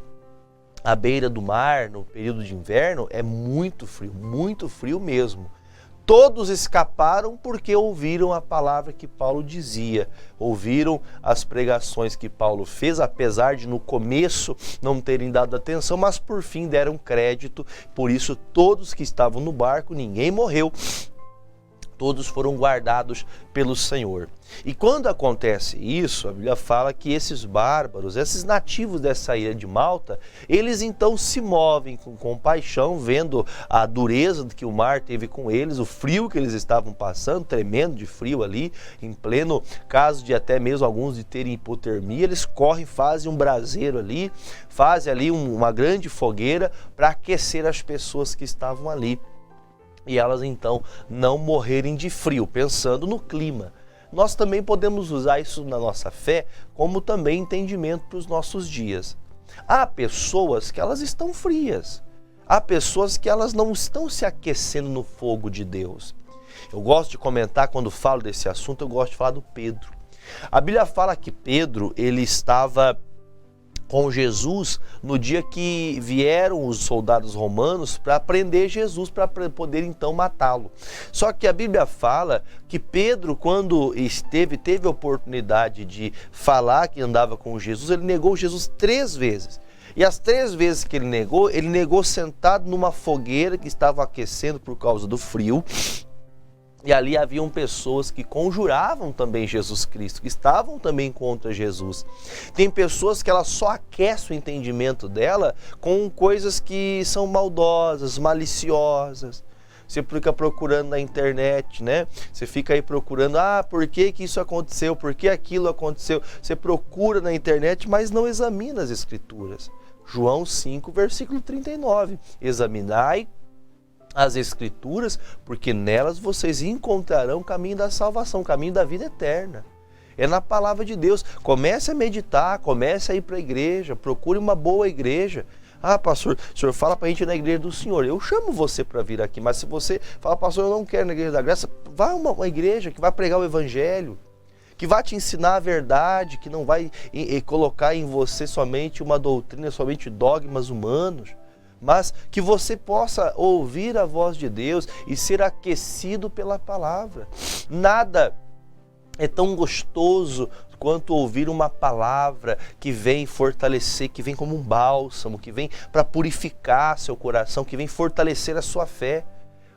à beira do mar no período de inverno, é muito frio mesmo. Todos escaparam porque ouviram a palavra que Paulo dizia, ouviram as pregações que Paulo fez, apesar de no começo não terem dado atenção, mas por fim deram crédito, por isso todos que estavam no barco, ninguém morreu, todos foram guardados pelo Senhor. E quando acontece isso, a Bíblia fala que esses bárbaros, esses nativos dessa ilha de Malta, eles então se movem com compaixão, vendo a dureza que o mar teve com eles, o frio que eles estavam passando, tremendo de frio ali, em pleno caso de até mesmo alguns de terem hipotermia, eles correm, fazem um braseiro ali, fazem ali uma grande fogueira para aquecer as pessoas que estavam ali. E elas então não morrerem de frio, pensando no clima. Nós também podemos usar isso na nossa fé como também entendimento para os nossos dias. Há pessoas que elas estão frias, há pessoas que elas não estão se aquecendo no fogo de Deus. Eu gosto de comentar, quando falo desse assunto, eu gosto de falar do Pedro. A Bíblia fala que Pedro, ele estava com Jesus no dia que vieram os soldados romanos para prender Jesus, para poder então matá-lo. Só que a Bíblia fala que Pedro, quando teve a oportunidade de falar que andava com Jesus, ele negou Jesus 3 vezes. E as 3 vezes que ele negou sentado numa fogueira que estava aquecendo por causa do frio. E ali haviam pessoas que conjuravam também Jesus Cristo, que estavam também contra Jesus. Tem pessoas que elas só aquecem o entendimento dela com coisas que são maldosas, maliciosas. Você fica procurando na internet, né? Você fica aí procurando, por que isso aconteceu? Por que aquilo aconteceu? Você procura na internet, mas não examina as Escrituras. João 5, versículo 39. Examinai as Escrituras, porque nelas vocês encontrarão o caminho da salvação, o caminho da vida eterna. É na palavra de Deus. Comece a meditar, comece a ir para a igreja, procure uma boa igreja. Pastor, o senhor fala para a gente ir na igreja do Senhor. Eu chamo você para vir aqui, mas se você fala, pastor, eu não quero na igreja da graça, vá a uma igreja que vai pregar o evangelho, que vai te ensinar a verdade, que não vai colocar em você somente uma doutrina, somente dogmas humanos, mas que você possa ouvir a voz de Deus e ser aquecido pela palavra. Nada é tão gostoso quanto ouvir uma palavra que vem fortalecer, que vem como um bálsamo, que vem para purificar seu coração, que vem fortalecer a sua fé.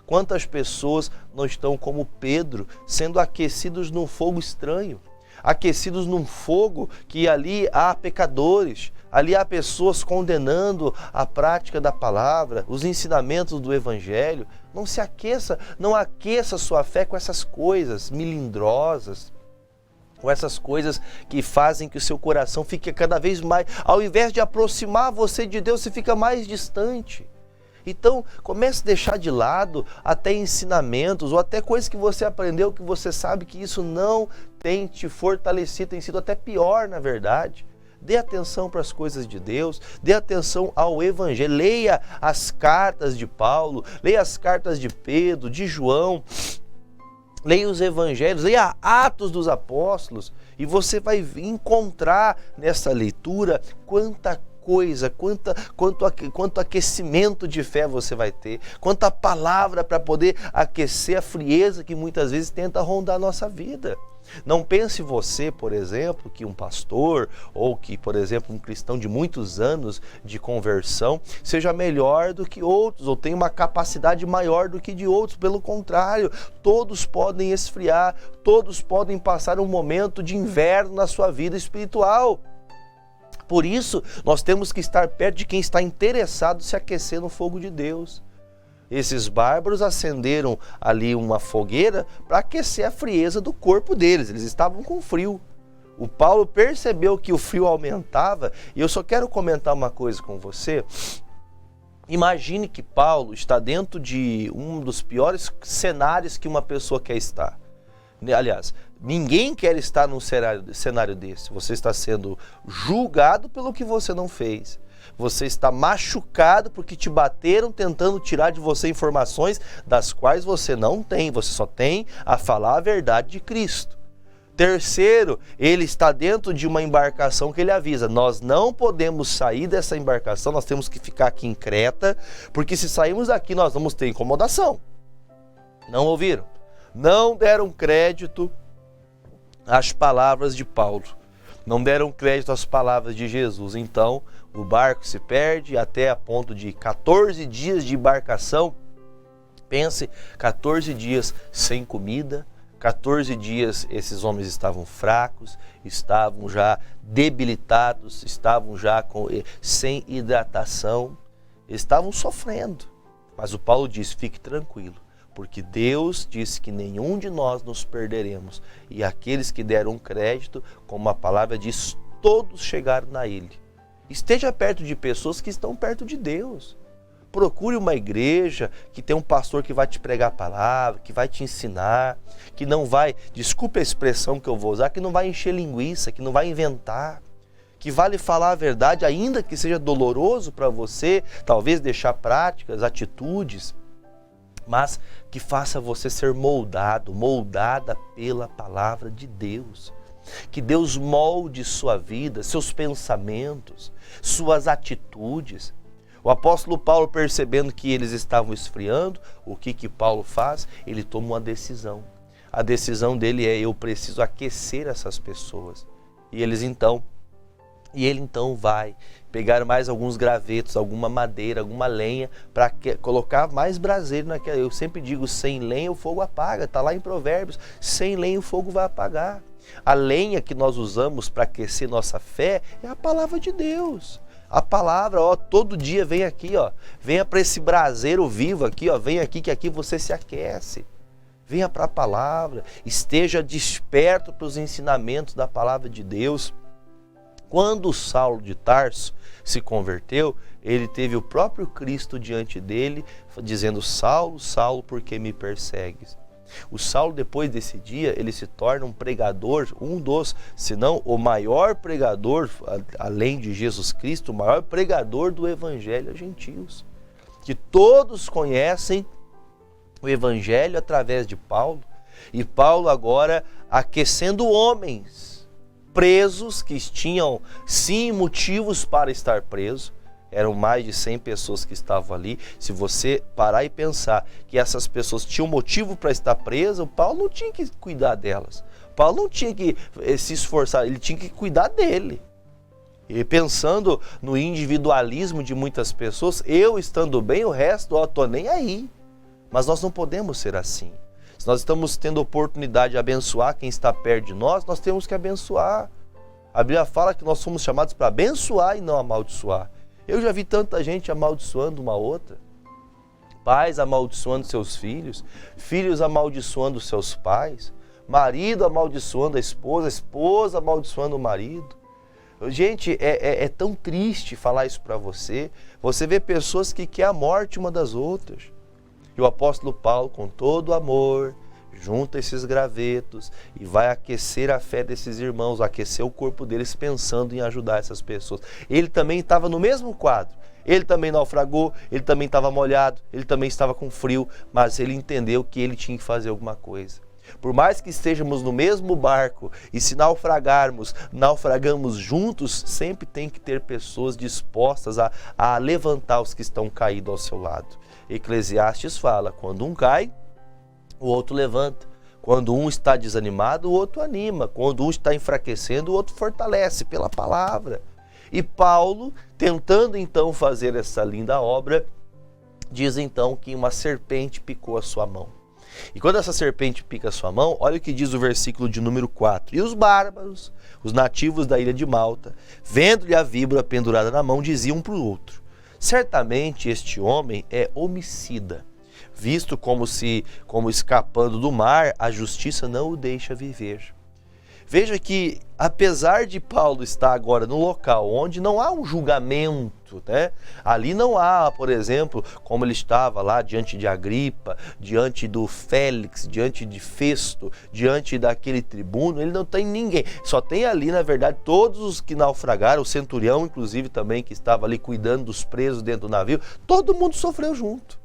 Quantas pessoas não estão como Pedro, sendo aquecidos num fogo estranho, aquecidos num fogo que ali há pecadores, ali há pessoas condenando a prática da palavra, os ensinamentos do evangelho. Não se aqueça, não aqueça sua fé com essas coisas melindrosas, com essas coisas que fazem que o seu coração fique cada vez mais, ao invés de aproximar você de Deus, você fica mais distante. Então, comece a deixar de lado até ensinamentos ou até coisas que você aprendeu, que você sabe que isso não tem te fortalecido, tem sido até pior, na verdade. Dê atenção para as coisas de Deus, dê atenção ao Evangelho, leia as cartas de Paulo, leia as cartas de Pedro, de João, leia os Evangelhos, leia Atos dos Apóstolos, e você vai encontrar nessa leitura quanta coisa, quanto aquecimento de fé você vai ter, quanta palavra para poder aquecer a frieza que muitas vezes tenta rondar a nossa vida. Não pense você, por exemplo, que um pastor ou que, por exemplo, um cristão de muitos anos de conversão seja melhor do que outros ou tenha uma capacidade maior do que de outros. Pelo contrário, todos podem esfriar, todos podem passar um momento de inverno na sua vida espiritual. Por isso, nós temos que estar perto de quem está interessado em se aquecer no fogo de Deus. Esses bárbaros acenderam ali uma fogueira para aquecer a frieza do corpo deles. Eles estavam com frio. O Paulo percebeu que o frio aumentava, e eu só quero comentar uma coisa com você. Imagine que Paulo está dentro de um dos piores cenários que uma pessoa quer estar. Aliás, ninguém quer estar num cenário desse. Você está sendo julgado pelo que você não fez. Você está machucado porque te bateram tentando tirar de você informações das quais você não tem. Você só tem a falar a verdade de Cristo. Terceiro, ele está dentro de uma embarcação que ele avisa: nós não podemos sair dessa embarcação, nós temos que ficar aqui em Creta, porque se sairmos daqui nós vamos ter incomodação. Não ouviram? Não deram crédito às palavras de Paulo. Não deram crédito às palavras de Jesus. Então, o barco se perde até a ponto de 14 dias de embarcação. Pense, 14 dias sem comida, 14 dias esses homens estavam fracos, estavam já debilitados, estavam já sem hidratação, estavam sofrendo. Mas o Paulo diz: fique tranquilo, porque Deus disse que nenhum de nós nos perderemos. E aqueles que deram crédito, como a palavra diz, todos chegaram na ilha. Esteja perto de pessoas que estão perto de Deus. Procure uma igreja que tem um pastor que vai te pregar a palavra, que vai te ensinar, que não vai, desculpe a expressão que eu vou usar, que não vai encher linguiça, que não vai inventar, que vai lhe falar a verdade, ainda que seja doloroso para você, talvez deixar práticas, atitudes, mas que faça você ser moldado, moldada pela palavra de Deus. Que Deus molde sua vida, seus pensamentos, suas atitudes. O apóstolo Paulo, percebendo que eles estavam esfriando, o que Paulo faz? Ele toma uma decisão. A decisão dele é: eu preciso aquecer essas pessoas. E eles então E ele então vai pegar mais alguns gravetos, alguma madeira, alguma lenha, para colocar mais braseiro naquela. Eu sempre digo, sem lenha o fogo apaga, está lá em Provérbios, sem lenha o fogo vai apagar. A lenha que nós usamos para aquecer nossa fé é a palavra de Deus. A palavra, ó, todo dia vem aqui, ó, venha para esse braseiro vivo aqui, ó, vem aqui que aqui você se aquece. Venha para a palavra, esteja desperto para os ensinamentos da palavra de Deus. Quando Saulo de Tarso se converteu, ele teve o próprio Cristo diante dele, dizendo: Saulo, Saulo, por que me persegues? O Saulo, depois desse dia, ele se torna um pregador, um dos, se não o maior pregador, além de Jesus Cristo, o maior pregador do Evangelho a gentios. Que todos conhecem o Evangelho através de Paulo, e Paulo agora aquecendo homens presos, que tinham sim motivos para estar presos. Eram mais de 100 pessoas que estavam ali. Se você parar e pensar que essas pessoas tinham motivo para estar presas, o Paulo não tinha que cuidar delas. Paulo não tinha que se esforçar, ele tinha que cuidar dele. E pensando no individualismo de muitas pessoas, eu estando bem, o resto, ó, tô nem aí. Mas nós não podemos ser assim. Se nós estamos tendo oportunidade de abençoar quem está perto de nós, nós temos que abençoar. A Bíblia fala que nós somos chamados para abençoar e não amaldiçoar. Eu já vi tanta gente amaldiçoando uma outra. Pais amaldiçoando seus filhos, filhos amaldiçoando seus pais, marido amaldiçoando a esposa amaldiçoando o marido. Gente, é tão triste falar isso para você. Você vê pessoas que querem a morte uma das outras. E o apóstolo Paulo, com todo amor, junta esses gravetos e vai aquecer a fé desses irmãos, aquecer o corpo deles, pensando em ajudar essas pessoas. Ele também estava no mesmo quadro. Ele também naufragou, ele também estava molhado, ele também estava com frio, mas ele entendeu que ele tinha que fazer alguma coisa. Por mais que estejamos no mesmo barco e se naufragamos juntos, sempre tem que ter pessoas dispostas a levantar os que estão caídos ao seu lado. Eclesiastes fala, quando um cai, o outro levanta. Quando um está desanimado, o outro anima. Quando um está enfraquecendo, o outro fortalece pela palavra. E Paulo, tentando então fazer essa linda obra, diz então que uma serpente picou a sua mão. E quando essa serpente pica a sua mão, olha o que diz o versículo de número 4. E os bárbaros, os nativos da ilha de Malta, vendo-lhe a víbora pendurada na mão, diziam um para o outro: certamente este homem é homicida, visto como escapando do mar, a justiça não o deixa viver. Veja que, apesar de Paulo estar agora no local onde não há um julgamento, né? Ali não há, por exemplo, como ele estava lá diante de Agripa, diante do Félix, diante de Festo, diante daquele tribuno, ele não tem ninguém. Só tem ali, na verdade, todos os que naufragaram, o centurião, inclusive, também, que estava ali cuidando dos presos dentro do navio, todo mundo sofreu junto.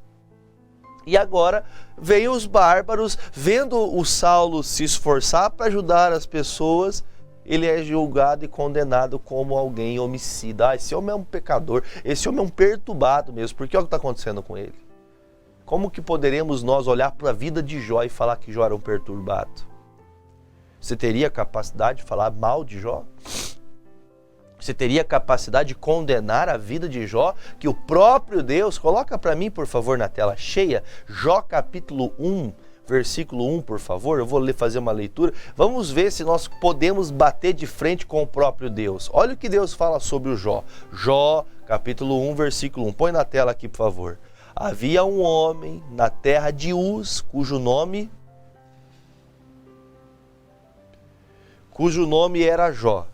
E agora veio os bárbaros, vendo o Saulo se esforçar para ajudar as pessoas, ele é julgado e condenado como alguém homicida. Esse homem é um pecador, esse homem é um perturbado mesmo, porque olha o que está acontecendo com ele. Como que poderemos nós olhar para a vida de Jó e falar que Jó era um perturbado? Você teria capacidade de falar mal de Jó? Você teria capacidade de condenar a vida de Jó, que o próprio Deus, coloca para mim, por favor, na tela cheia, Jó capítulo 1, versículo 1, por favor, eu vou fazer uma leitura. Vamos ver se nós podemos bater de frente com o próprio Deus. Olha o que Deus fala sobre o Jó. Jó, capítulo 1, versículo 1. Põe na tela aqui, por favor. Havia um homem na terra de Uz, cujo nome era Jó.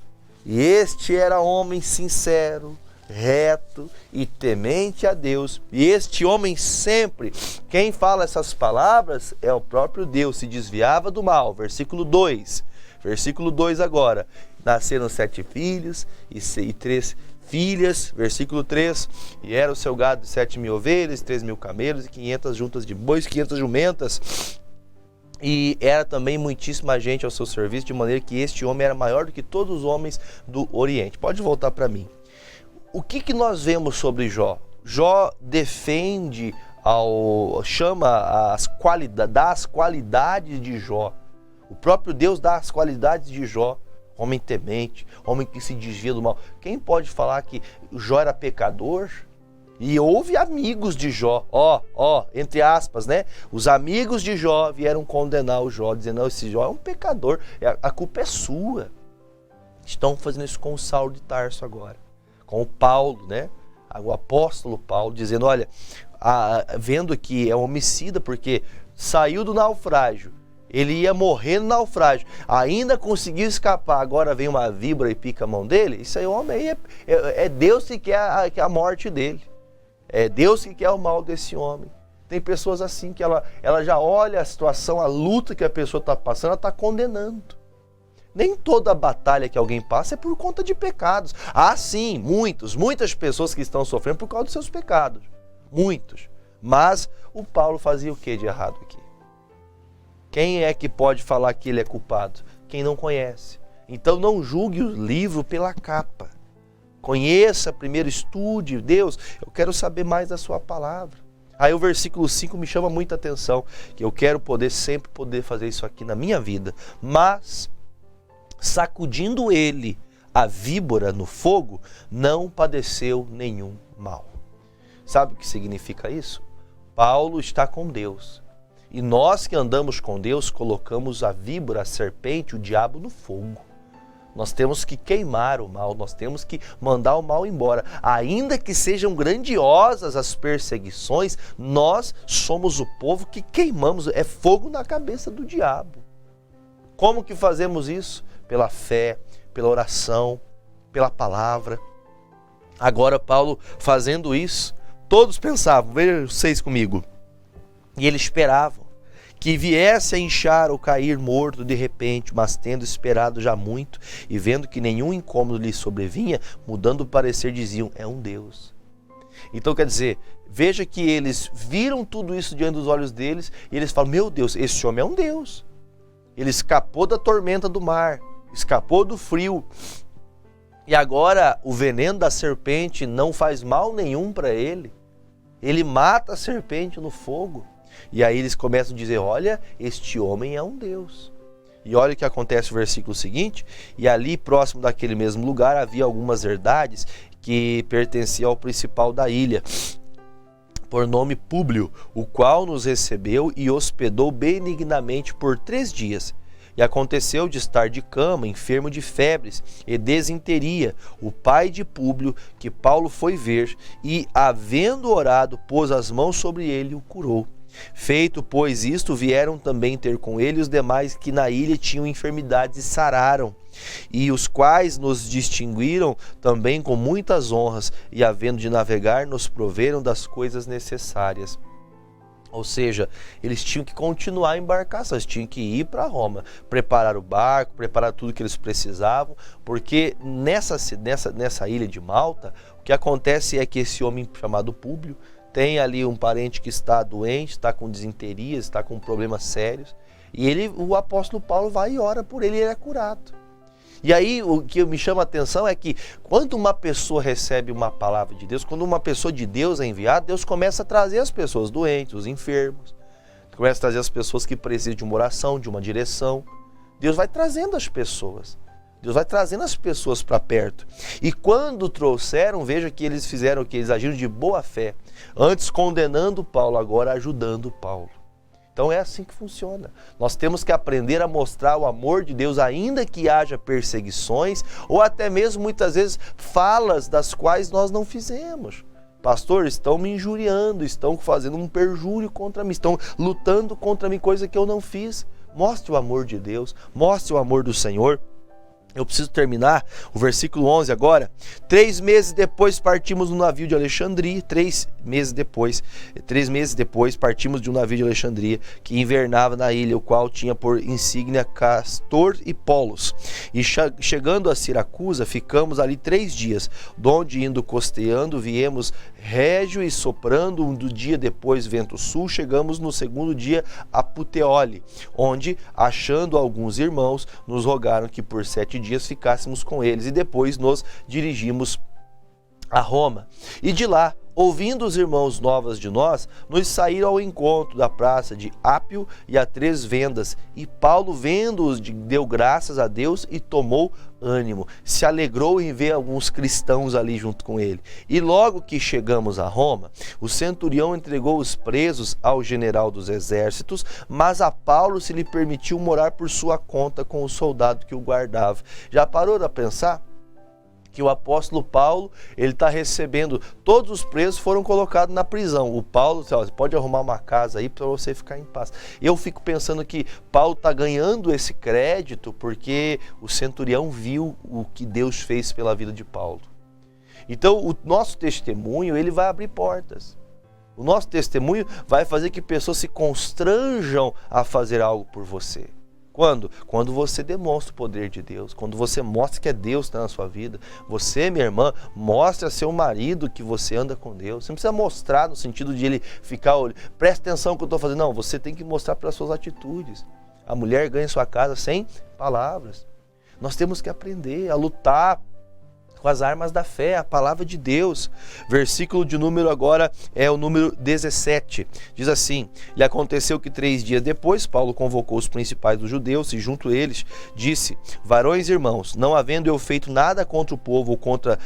E este era homem sincero, reto e temente a Deus. E este homem sempre, quem fala essas palavras é o próprio Deus, se desviava do mal. Versículo 2. Versículo 2 agora. Nasceram 7 filhos e 3 filhas. Versículo 3. E era o seu gado 7.000 ovelhas, 3.000 camelos e 500 juntas de bois, 500 jumentas. E era também muitíssima gente ao seu serviço, de maneira que este homem era maior do que todos os homens do Oriente. Pode voltar para mim. O que nós vemos sobre Jó? Jó defende, dá as qualidades de Jó. O próprio Deus dá as qualidades de Jó homem temente, homem que se desvia do mal. Quem pode falar que Jó era pecador? E houve amigos de Jó, entre aspas, né? Os amigos de Jó vieram condenar o Jó, dizendo, não, esse Jó é um pecador, a culpa é sua. Estão fazendo isso com o Saulo de Tarso agora, com o Paulo, né? O apóstolo Paulo, dizendo, olha, vendo que é um homicida, porque saiu do naufrágio, ele ia morrer no naufrágio, ainda conseguiu escapar, agora vem uma víbora e pica a mão dele. Isso aí, homem, é Deus que quer a morte dele. É Deus que quer o mal desse homem. Tem pessoas assim que ela já olha a situação, a luta que a pessoa está passando, ela está condenando. Nem toda batalha que alguém passa é por conta de pecados. Há sim, muitas pessoas que estão sofrendo por causa dos seus pecados. Muitos. Mas o Paulo fazia o que de errado aqui? Quem é que pode falar que ele é culpado? Quem não conhece. Então não julgue o livro pela capa. Conheça primeiro, estude. Deus, eu quero saber mais da sua palavra. Aí o versículo 5 me chama muita atenção, que eu quero sempre poder fazer isso aqui na minha vida. Mas, sacudindo ele a víbora no fogo, não padeceu nenhum mal. Sabe o que significa isso? Paulo está com Deus. E nós que andamos com Deus, colocamos a víbora, a serpente, o diabo no fogo. Nós temos que queimar o mal, nós temos que mandar o mal embora. Ainda que sejam grandiosas as perseguições, nós somos o povo que queimamos, é fogo na cabeça do diabo. Como que fazemos isso? Pela fé, pela oração, pela palavra. Agora Paulo fazendo isso, todos pensavam, vejam vocês comigo, e eles esperavam que viesse a inchar ou cair morto de repente, mas tendo esperado já muito e vendo que nenhum incômodo lhe sobrevinha, mudando o parecer diziam, é um Deus. Então quer dizer, veja que eles viram tudo isso diante dos olhos deles e eles falam, meu Deus, esse homem é um Deus. Ele escapou da tormenta do mar, escapou do frio. E agora o veneno da serpente não faz mal nenhum para ele. Ele mata a serpente no fogo. E aí eles começam a dizer, olha, este homem é um Deus. E olha o que acontece no versículo seguinte, e ali próximo daquele mesmo lugar havia algumas herdades que pertenciam ao principal da ilha, por nome Públio, o qual nos recebeu e hospedou benignamente por 3 dias. E aconteceu de estar de cama, enfermo de febres e desinteria, o pai de Públio, que Paulo foi ver, e, havendo orado, pôs as mãos sobre ele e o curou. Feito, pois, isto, vieram também ter com ele os demais que na ilha tinham enfermidades e sararam, e os quais nos distinguiram também com muitas honras, e havendo de navegar, nos proveram das coisas necessárias. Ou seja, eles tinham que continuar a embarcação, eles tinham que ir para Roma, preparar o barco, preparar tudo que eles precisavam, porque nessa ilha de Malta, o que acontece é que esse homem chamado Públio tem ali um parente que está doente, está com desinteria, está com problemas sérios, e o apóstolo Paulo vai e ora por ele e ele é curado. E aí o que me chama a atenção é que quando uma pessoa recebe uma palavra de Deus, quando uma pessoa de Deus é enviada, Deus começa a trazer as pessoas doentes, os enfermos, começa a trazer as pessoas que precisam de uma oração, de uma direção. Deus vai trazendo as pessoas. Deus vai trazendo as pessoas para perto. E quando trouxeram, veja que eles fizeram o que? Eles agiram de boa fé. Antes condenando Paulo, agora ajudando Paulo. Então é assim que funciona. Nós temos que aprender a mostrar o amor de Deus, ainda que haja perseguições, ou até mesmo muitas vezes falas das quais nós não fizemos. Pastor, estão me injuriando, estão fazendo um perjúrio contra mim, estão lutando contra mim, coisa que eu não fiz. Mostre o amor de Deus, mostre o amor do Senhor. Eu preciso terminar o versículo 11 agora. 3 meses depois partimos no navio de Alexandria. 3 meses depois partimos de um navio de Alexandria que invernava na ilha, o qual tinha por insígnia Castor e Polos. E chegando a Siracusa, ficamos ali 3 dias, donde indo costeando, viemos régio e soprando do dia depois vento sul, chegamos no segundo dia a Puteoli, onde, achando alguns irmãos, nos rogaram que por 7 dias ficássemos com eles, e depois nos dirigimos a Roma. E de lá ouvindo os irmãos novas de nós, nos saíram ao encontro da praça de Ápio e a 3 vendas. E Paulo, vendo-os, deu graças a Deus e tomou ânimo. Se alegrou em ver alguns cristãos ali junto com ele. E logo que chegamos a Roma, o centurião entregou os presos ao general dos exércitos, mas a Paulo se lhe permitiu morar por sua conta com o soldado que o guardava. Já parou para pensar? Que o apóstolo Paulo, ele está recebendo, todos os presos foram colocados na prisão. O Paulo disse, você pode arrumar uma casa aí para você ficar em paz. Eu fico pensando que Paulo está ganhando esse crédito porque o centurião viu o que Deus fez pela vida de Paulo. Então, o nosso testemunho, ele vai abrir portas. O nosso testemunho vai fazer que pessoas se constranjam a fazer algo por você. Quando? Quando você demonstra o poder de Deus, quando você mostra que é Deus que está na sua vida. Você, minha irmã, mostra a seu marido que você anda com Deus. Você não precisa mostrar no sentido de ele ficar, presta atenção no que eu estou fazendo. Não, você tem que mostrar pelas suas atitudes. A mulher ganha sua casa sem palavras. Nós temos que aprender a lutar com as armas da fé, a palavra de Deus. Versículo de número agora é o número 17. Diz assim: E aconteceu que 3 dias depois, Paulo convocou os principais dos judeus e junto a eles disse: Varões e irmãos, não havendo eu feito nada contra o povo ou contra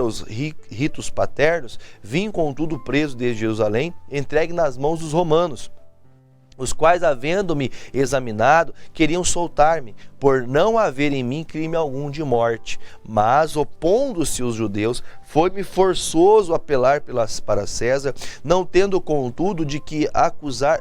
os ritos paternos, vim contudo preso desde Jerusalém, entregue nas mãos dos romanos, os quais, havendo-me examinado, queriam soltar-me, por não haver em mim crime algum de morte. Mas, opondo-se os judeus, foi-me forçoso apelar para César, não tendo, contudo, de que acusar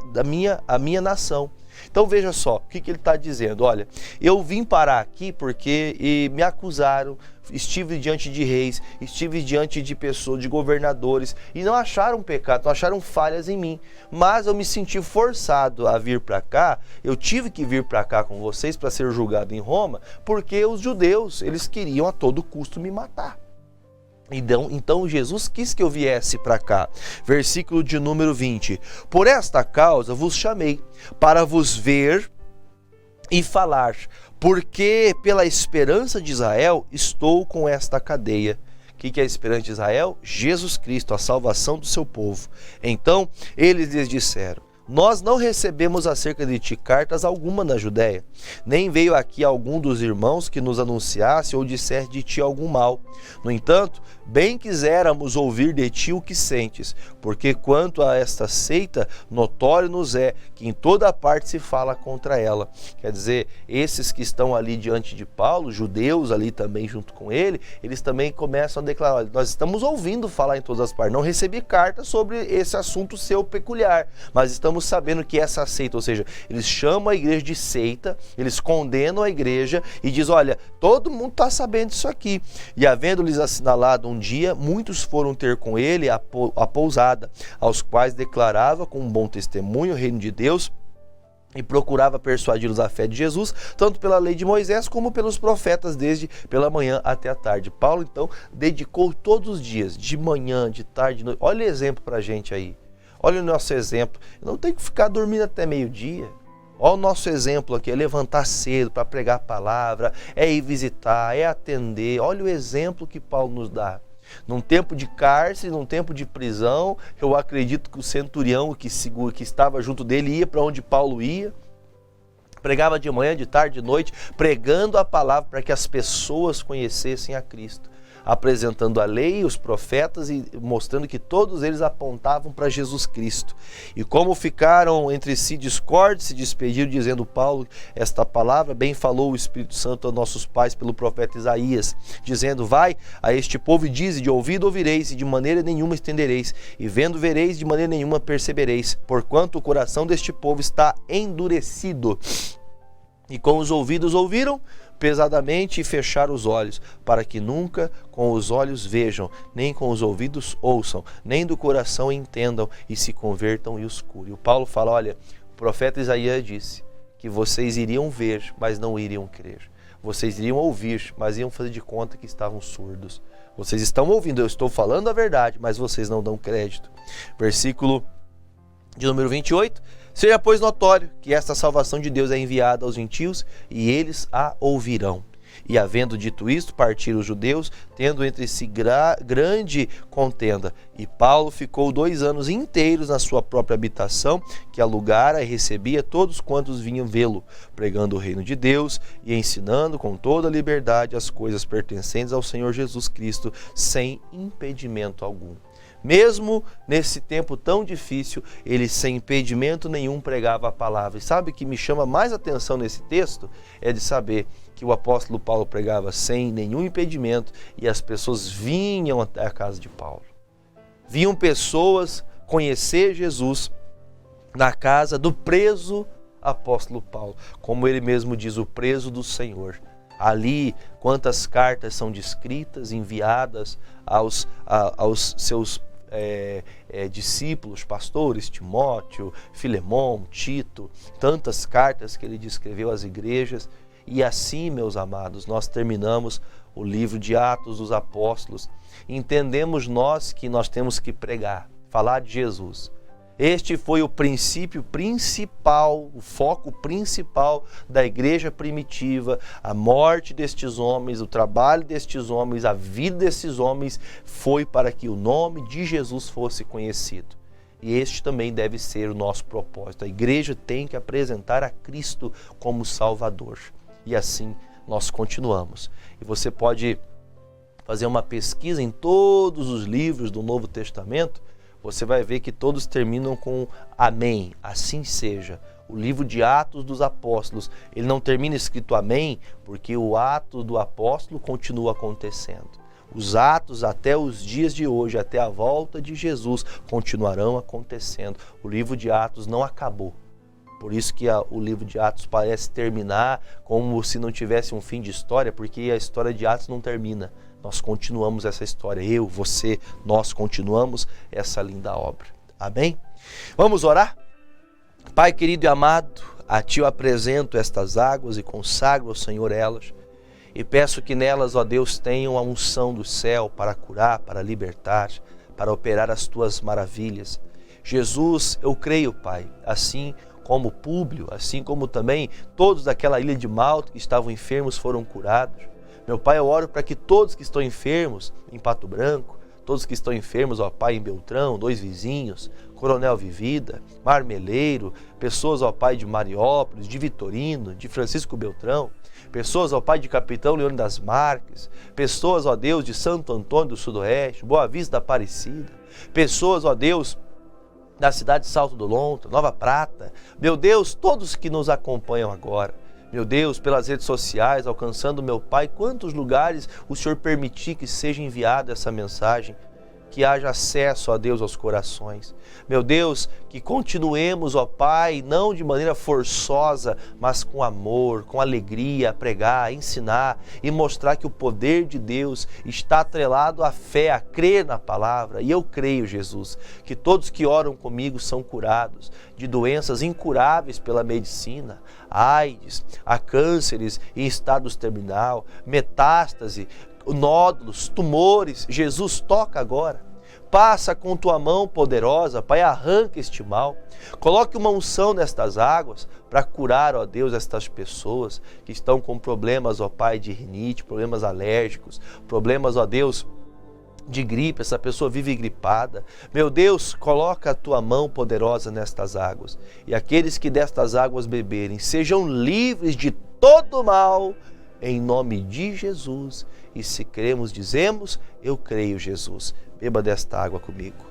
a minha nação. Então veja só, o que ele está dizendo? Olha, eu vim parar aqui porque me acusaram, estive diante de reis, estive diante de pessoas, de governadores, e não acharam pecado, não acharam falhas em mim. Mas eu me senti forçado a vir para cá, eu tive que vir para cá com vocês para ser julgado em Roma, porque os judeus, eles queriam a todo custo me matar. Então Jesus quis que eu viesse para cá. Versículo de número 20. Por esta causa vos chamei, para vos ver e falar, porque pela esperança de Israel estou com esta cadeia. O que é a esperança de Israel? Jesus Cristo, a salvação do seu povo. Então eles lhes disseram: Nós não recebemos acerca de ti cartas alguma na Judéia, nem veio aqui algum dos irmãos que nos anunciasse ou dissesse de ti algum mal. No entanto, bem quiséramos ouvir de ti o que sentes, porque quanto a esta seita, notório nos é que em toda parte se fala contra ela. Quer dizer, esses que estão ali diante de Paulo, judeus ali também junto com ele, eles também começam a declarar: olha, nós estamos ouvindo falar em todas as partes, não recebi carta sobre esse assunto seu peculiar, mas estamos sabendo que essa seita, ou seja, eles chamam a igreja de seita, eles condenam a igreja e diz: olha, todo mundo está sabendo disso aqui. E havendo-lhes assinalado um dia, muitos foram ter com ele a pousada, aos quais declarava com um bom testemunho o reino de Deus, e procurava persuadi-los à fé de Jesus, tanto pela lei de Moisés como pelos profetas, desde pela manhã até a tarde. Paulo, então, dedicou todos os dias, de manhã, de tarde, de noite. Olha o exemplo para a gente aí. Olha o nosso exemplo. Não tem que ficar dormindo até meio-dia. Olha o nosso exemplo aqui, é levantar cedo para pregar a palavra, é ir visitar, é atender. Olha o exemplo que Paulo nos dá. Num tempo de cárcere, num tempo de prisão, eu acredito que o centurião que estava junto dele ia para onde Paulo ia, pregava de manhã, de tarde, de noite, pregando a palavra para que as pessoas conhecessem a Cristo, apresentando a lei, os profetas e mostrando que todos eles apontavam para Jesus Cristo. E como ficaram entre si discordes, se despediram, dizendo Paulo: esta palavra bem falou o Espírito Santo a nossos pais pelo profeta Isaías, dizendo: vai a este povo e dize, de ouvido ouvireis e de maneira nenhuma estendereis, e vendo vereis, de maneira nenhuma percebereis, porquanto o coração deste povo está endurecido, e com os ouvidos ouviram pesadamente e fecharam os olhos, para que nunca com os olhos vejam, nem com os ouvidos ouçam, nem do coração entendam e se convertam e os curem. E o Paulo fala: olha, o profeta Isaías disse que vocês iriam ver, mas não iriam crer. Vocês iriam ouvir, mas iam fazer de conta que estavam surdos. Vocês estão ouvindo, eu estou falando a verdade, mas vocês não dão crédito. Versículo de número 28. Seja, pois, notório que esta salvação de Deus é enviada aos gentios e eles a ouvirão. E havendo dito isto, partiram os judeus, tendo entre si grande contenda. E Paulo ficou 2 anos inteiros na sua própria habitação, que alugara e recebia todos quantos vinham vê-lo, pregando o reino de Deus e ensinando com toda a liberdade as coisas pertencentes ao Senhor Jesus Cristo, sem impedimento algum. Mesmo nesse tempo tão difícil, ele sem impedimento nenhum pregava a palavra. E sabe o que me chama mais atenção nesse texto? É de saber que o apóstolo Paulo pregava sem nenhum impedimento e as pessoas vinham até a casa de Paulo. Vinham pessoas conhecer Jesus na casa do preso apóstolo Paulo. Como ele mesmo diz, o preso do Senhor. Ali, quantas cartas são descritas, enviadas aos seus discípulos, pastores, Timóteo, Filemão, Tito, tantas cartas que ele descreveu às igrejas. E assim, meus amados, nós terminamos o livro de Atos dos Apóstolos. Entendemos nós que nós temos que pregar, falar de Jesus. Este foi o princípio principal, o foco principal da igreja primitiva. A morte destes homens, o trabalho destes homens, a vida destes homens foi para que o nome de Jesus fosse conhecido. E este também deve ser o nosso propósito. A igreja tem que apresentar a Cristo como Salvador. E assim nós continuamos. E você pode fazer uma pesquisa em todos os livros do Novo Testamento. Você vai ver que todos terminam com amém, assim seja. O livro de Atos dos Apóstolos, ele não termina escrito amém, porque o ato do apóstolo continua acontecendo. Os atos até os dias de hoje, até a volta de Jesus, continuarão acontecendo. O livro de Atos não acabou. Por isso que o livro de Atos parece terminar como se não tivesse um fim de história, porque a história de Atos não termina. Nós continuamos essa história, eu, você, nós continuamos essa linda obra. Amém? Vamos orar? Pai querido e amado, a Ti eu apresento estas águas e consagro ao Senhor elas. E peço que nelas, ó Deus, tenham a unção do céu para curar, para libertar, para operar as Tuas maravilhas. Jesus, eu creio, Pai, assim como Públio, assim como também todos daquela ilha de Malta que estavam enfermos foram curados. Meu Pai, eu oro para que todos que estão enfermos em Pato Branco, todos que estão enfermos, ó Pai, em Beltrão, Dois Vizinhos, Coronel Vivida, Marmeleiro, pessoas, ó Pai, de Mariópolis, de Vitorino, de Francisco Beltrão, pessoas, ó Pai, de Capitão Leone das Marques, pessoas, ó Deus, de Santo Antônio do Sudoeste, Boa Vista da Aparecida, pessoas, ó Deus, da cidade de Salto do Lontra, Nova Prata, meu Deus, todos que nos acompanham agora, meu Deus, pelas redes sociais, alcançando meu Pai, quantos lugares o Senhor permitir que seja enviada essa mensagem, que haja acesso, ó Deus, aos corações. Meu Deus, que continuemos, ó Pai, não de maneira forçosa, mas com amor, com alegria, a pregar, a ensinar e mostrar que o poder de Deus está atrelado à fé, a crer na palavra. E eu creio, Jesus, que todos que oram comigo são curados de doenças incuráveis pela medicina, AIDS, a cânceres em estados terminal, metástase, nódulos, tumores. Jesus, toca agora. Passa com tua mão poderosa, Pai, arranca este mal. Coloque uma unção nestas águas para curar, ó Deus, estas pessoas que estão com problemas, ó Pai, de rinite, problemas alérgicos, problemas, ó Deus, de gripe, essa pessoa vive gripada. Meu Deus, coloca a tua mão poderosa nestas águas. E aqueles que destas águas beberem, sejam livres de todo mal, em nome de Jesus. E se cremos, dizemos, eu creio, Jesus. Beba desta água comigo.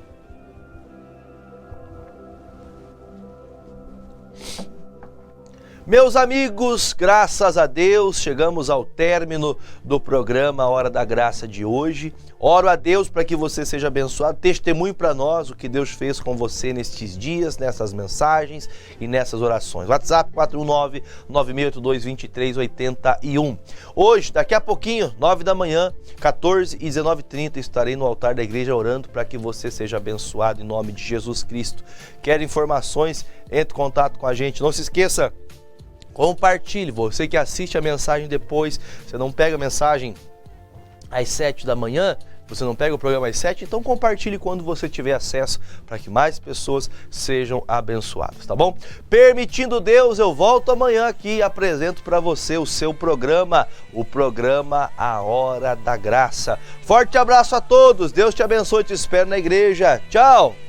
Meus amigos, graças a Deus, chegamos ao término do programa Hora da Graça de hoje. Oro a Deus para que você seja abençoado. Testemunhe para nós o que Deus fez com você nestes dias, nessas mensagens e nessas orações. WhatsApp 419-9682-2381. Hoje, daqui a pouquinho, 9 da manhã, 14 e 19h30, estarei no altar da igreja orando para que você seja abençoado em nome de Jesus Cristo. Quer informações? Entre em contato com a gente. Não se esqueça, compartilhe. Você que assiste a mensagem depois, você não pega a mensagem às 7 da manhã, Você não pega o programa às 7? Então compartilhe quando você tiver acesso para que mais pessoas sejam abençoadas, tá bom? Permitindo Deus, eu volto amanhã aqui e apresento para você o seu programa, o programa A Hora da Graça. Forte abraço a todos, Deus te abençoe, te espero na igreja. Tchau!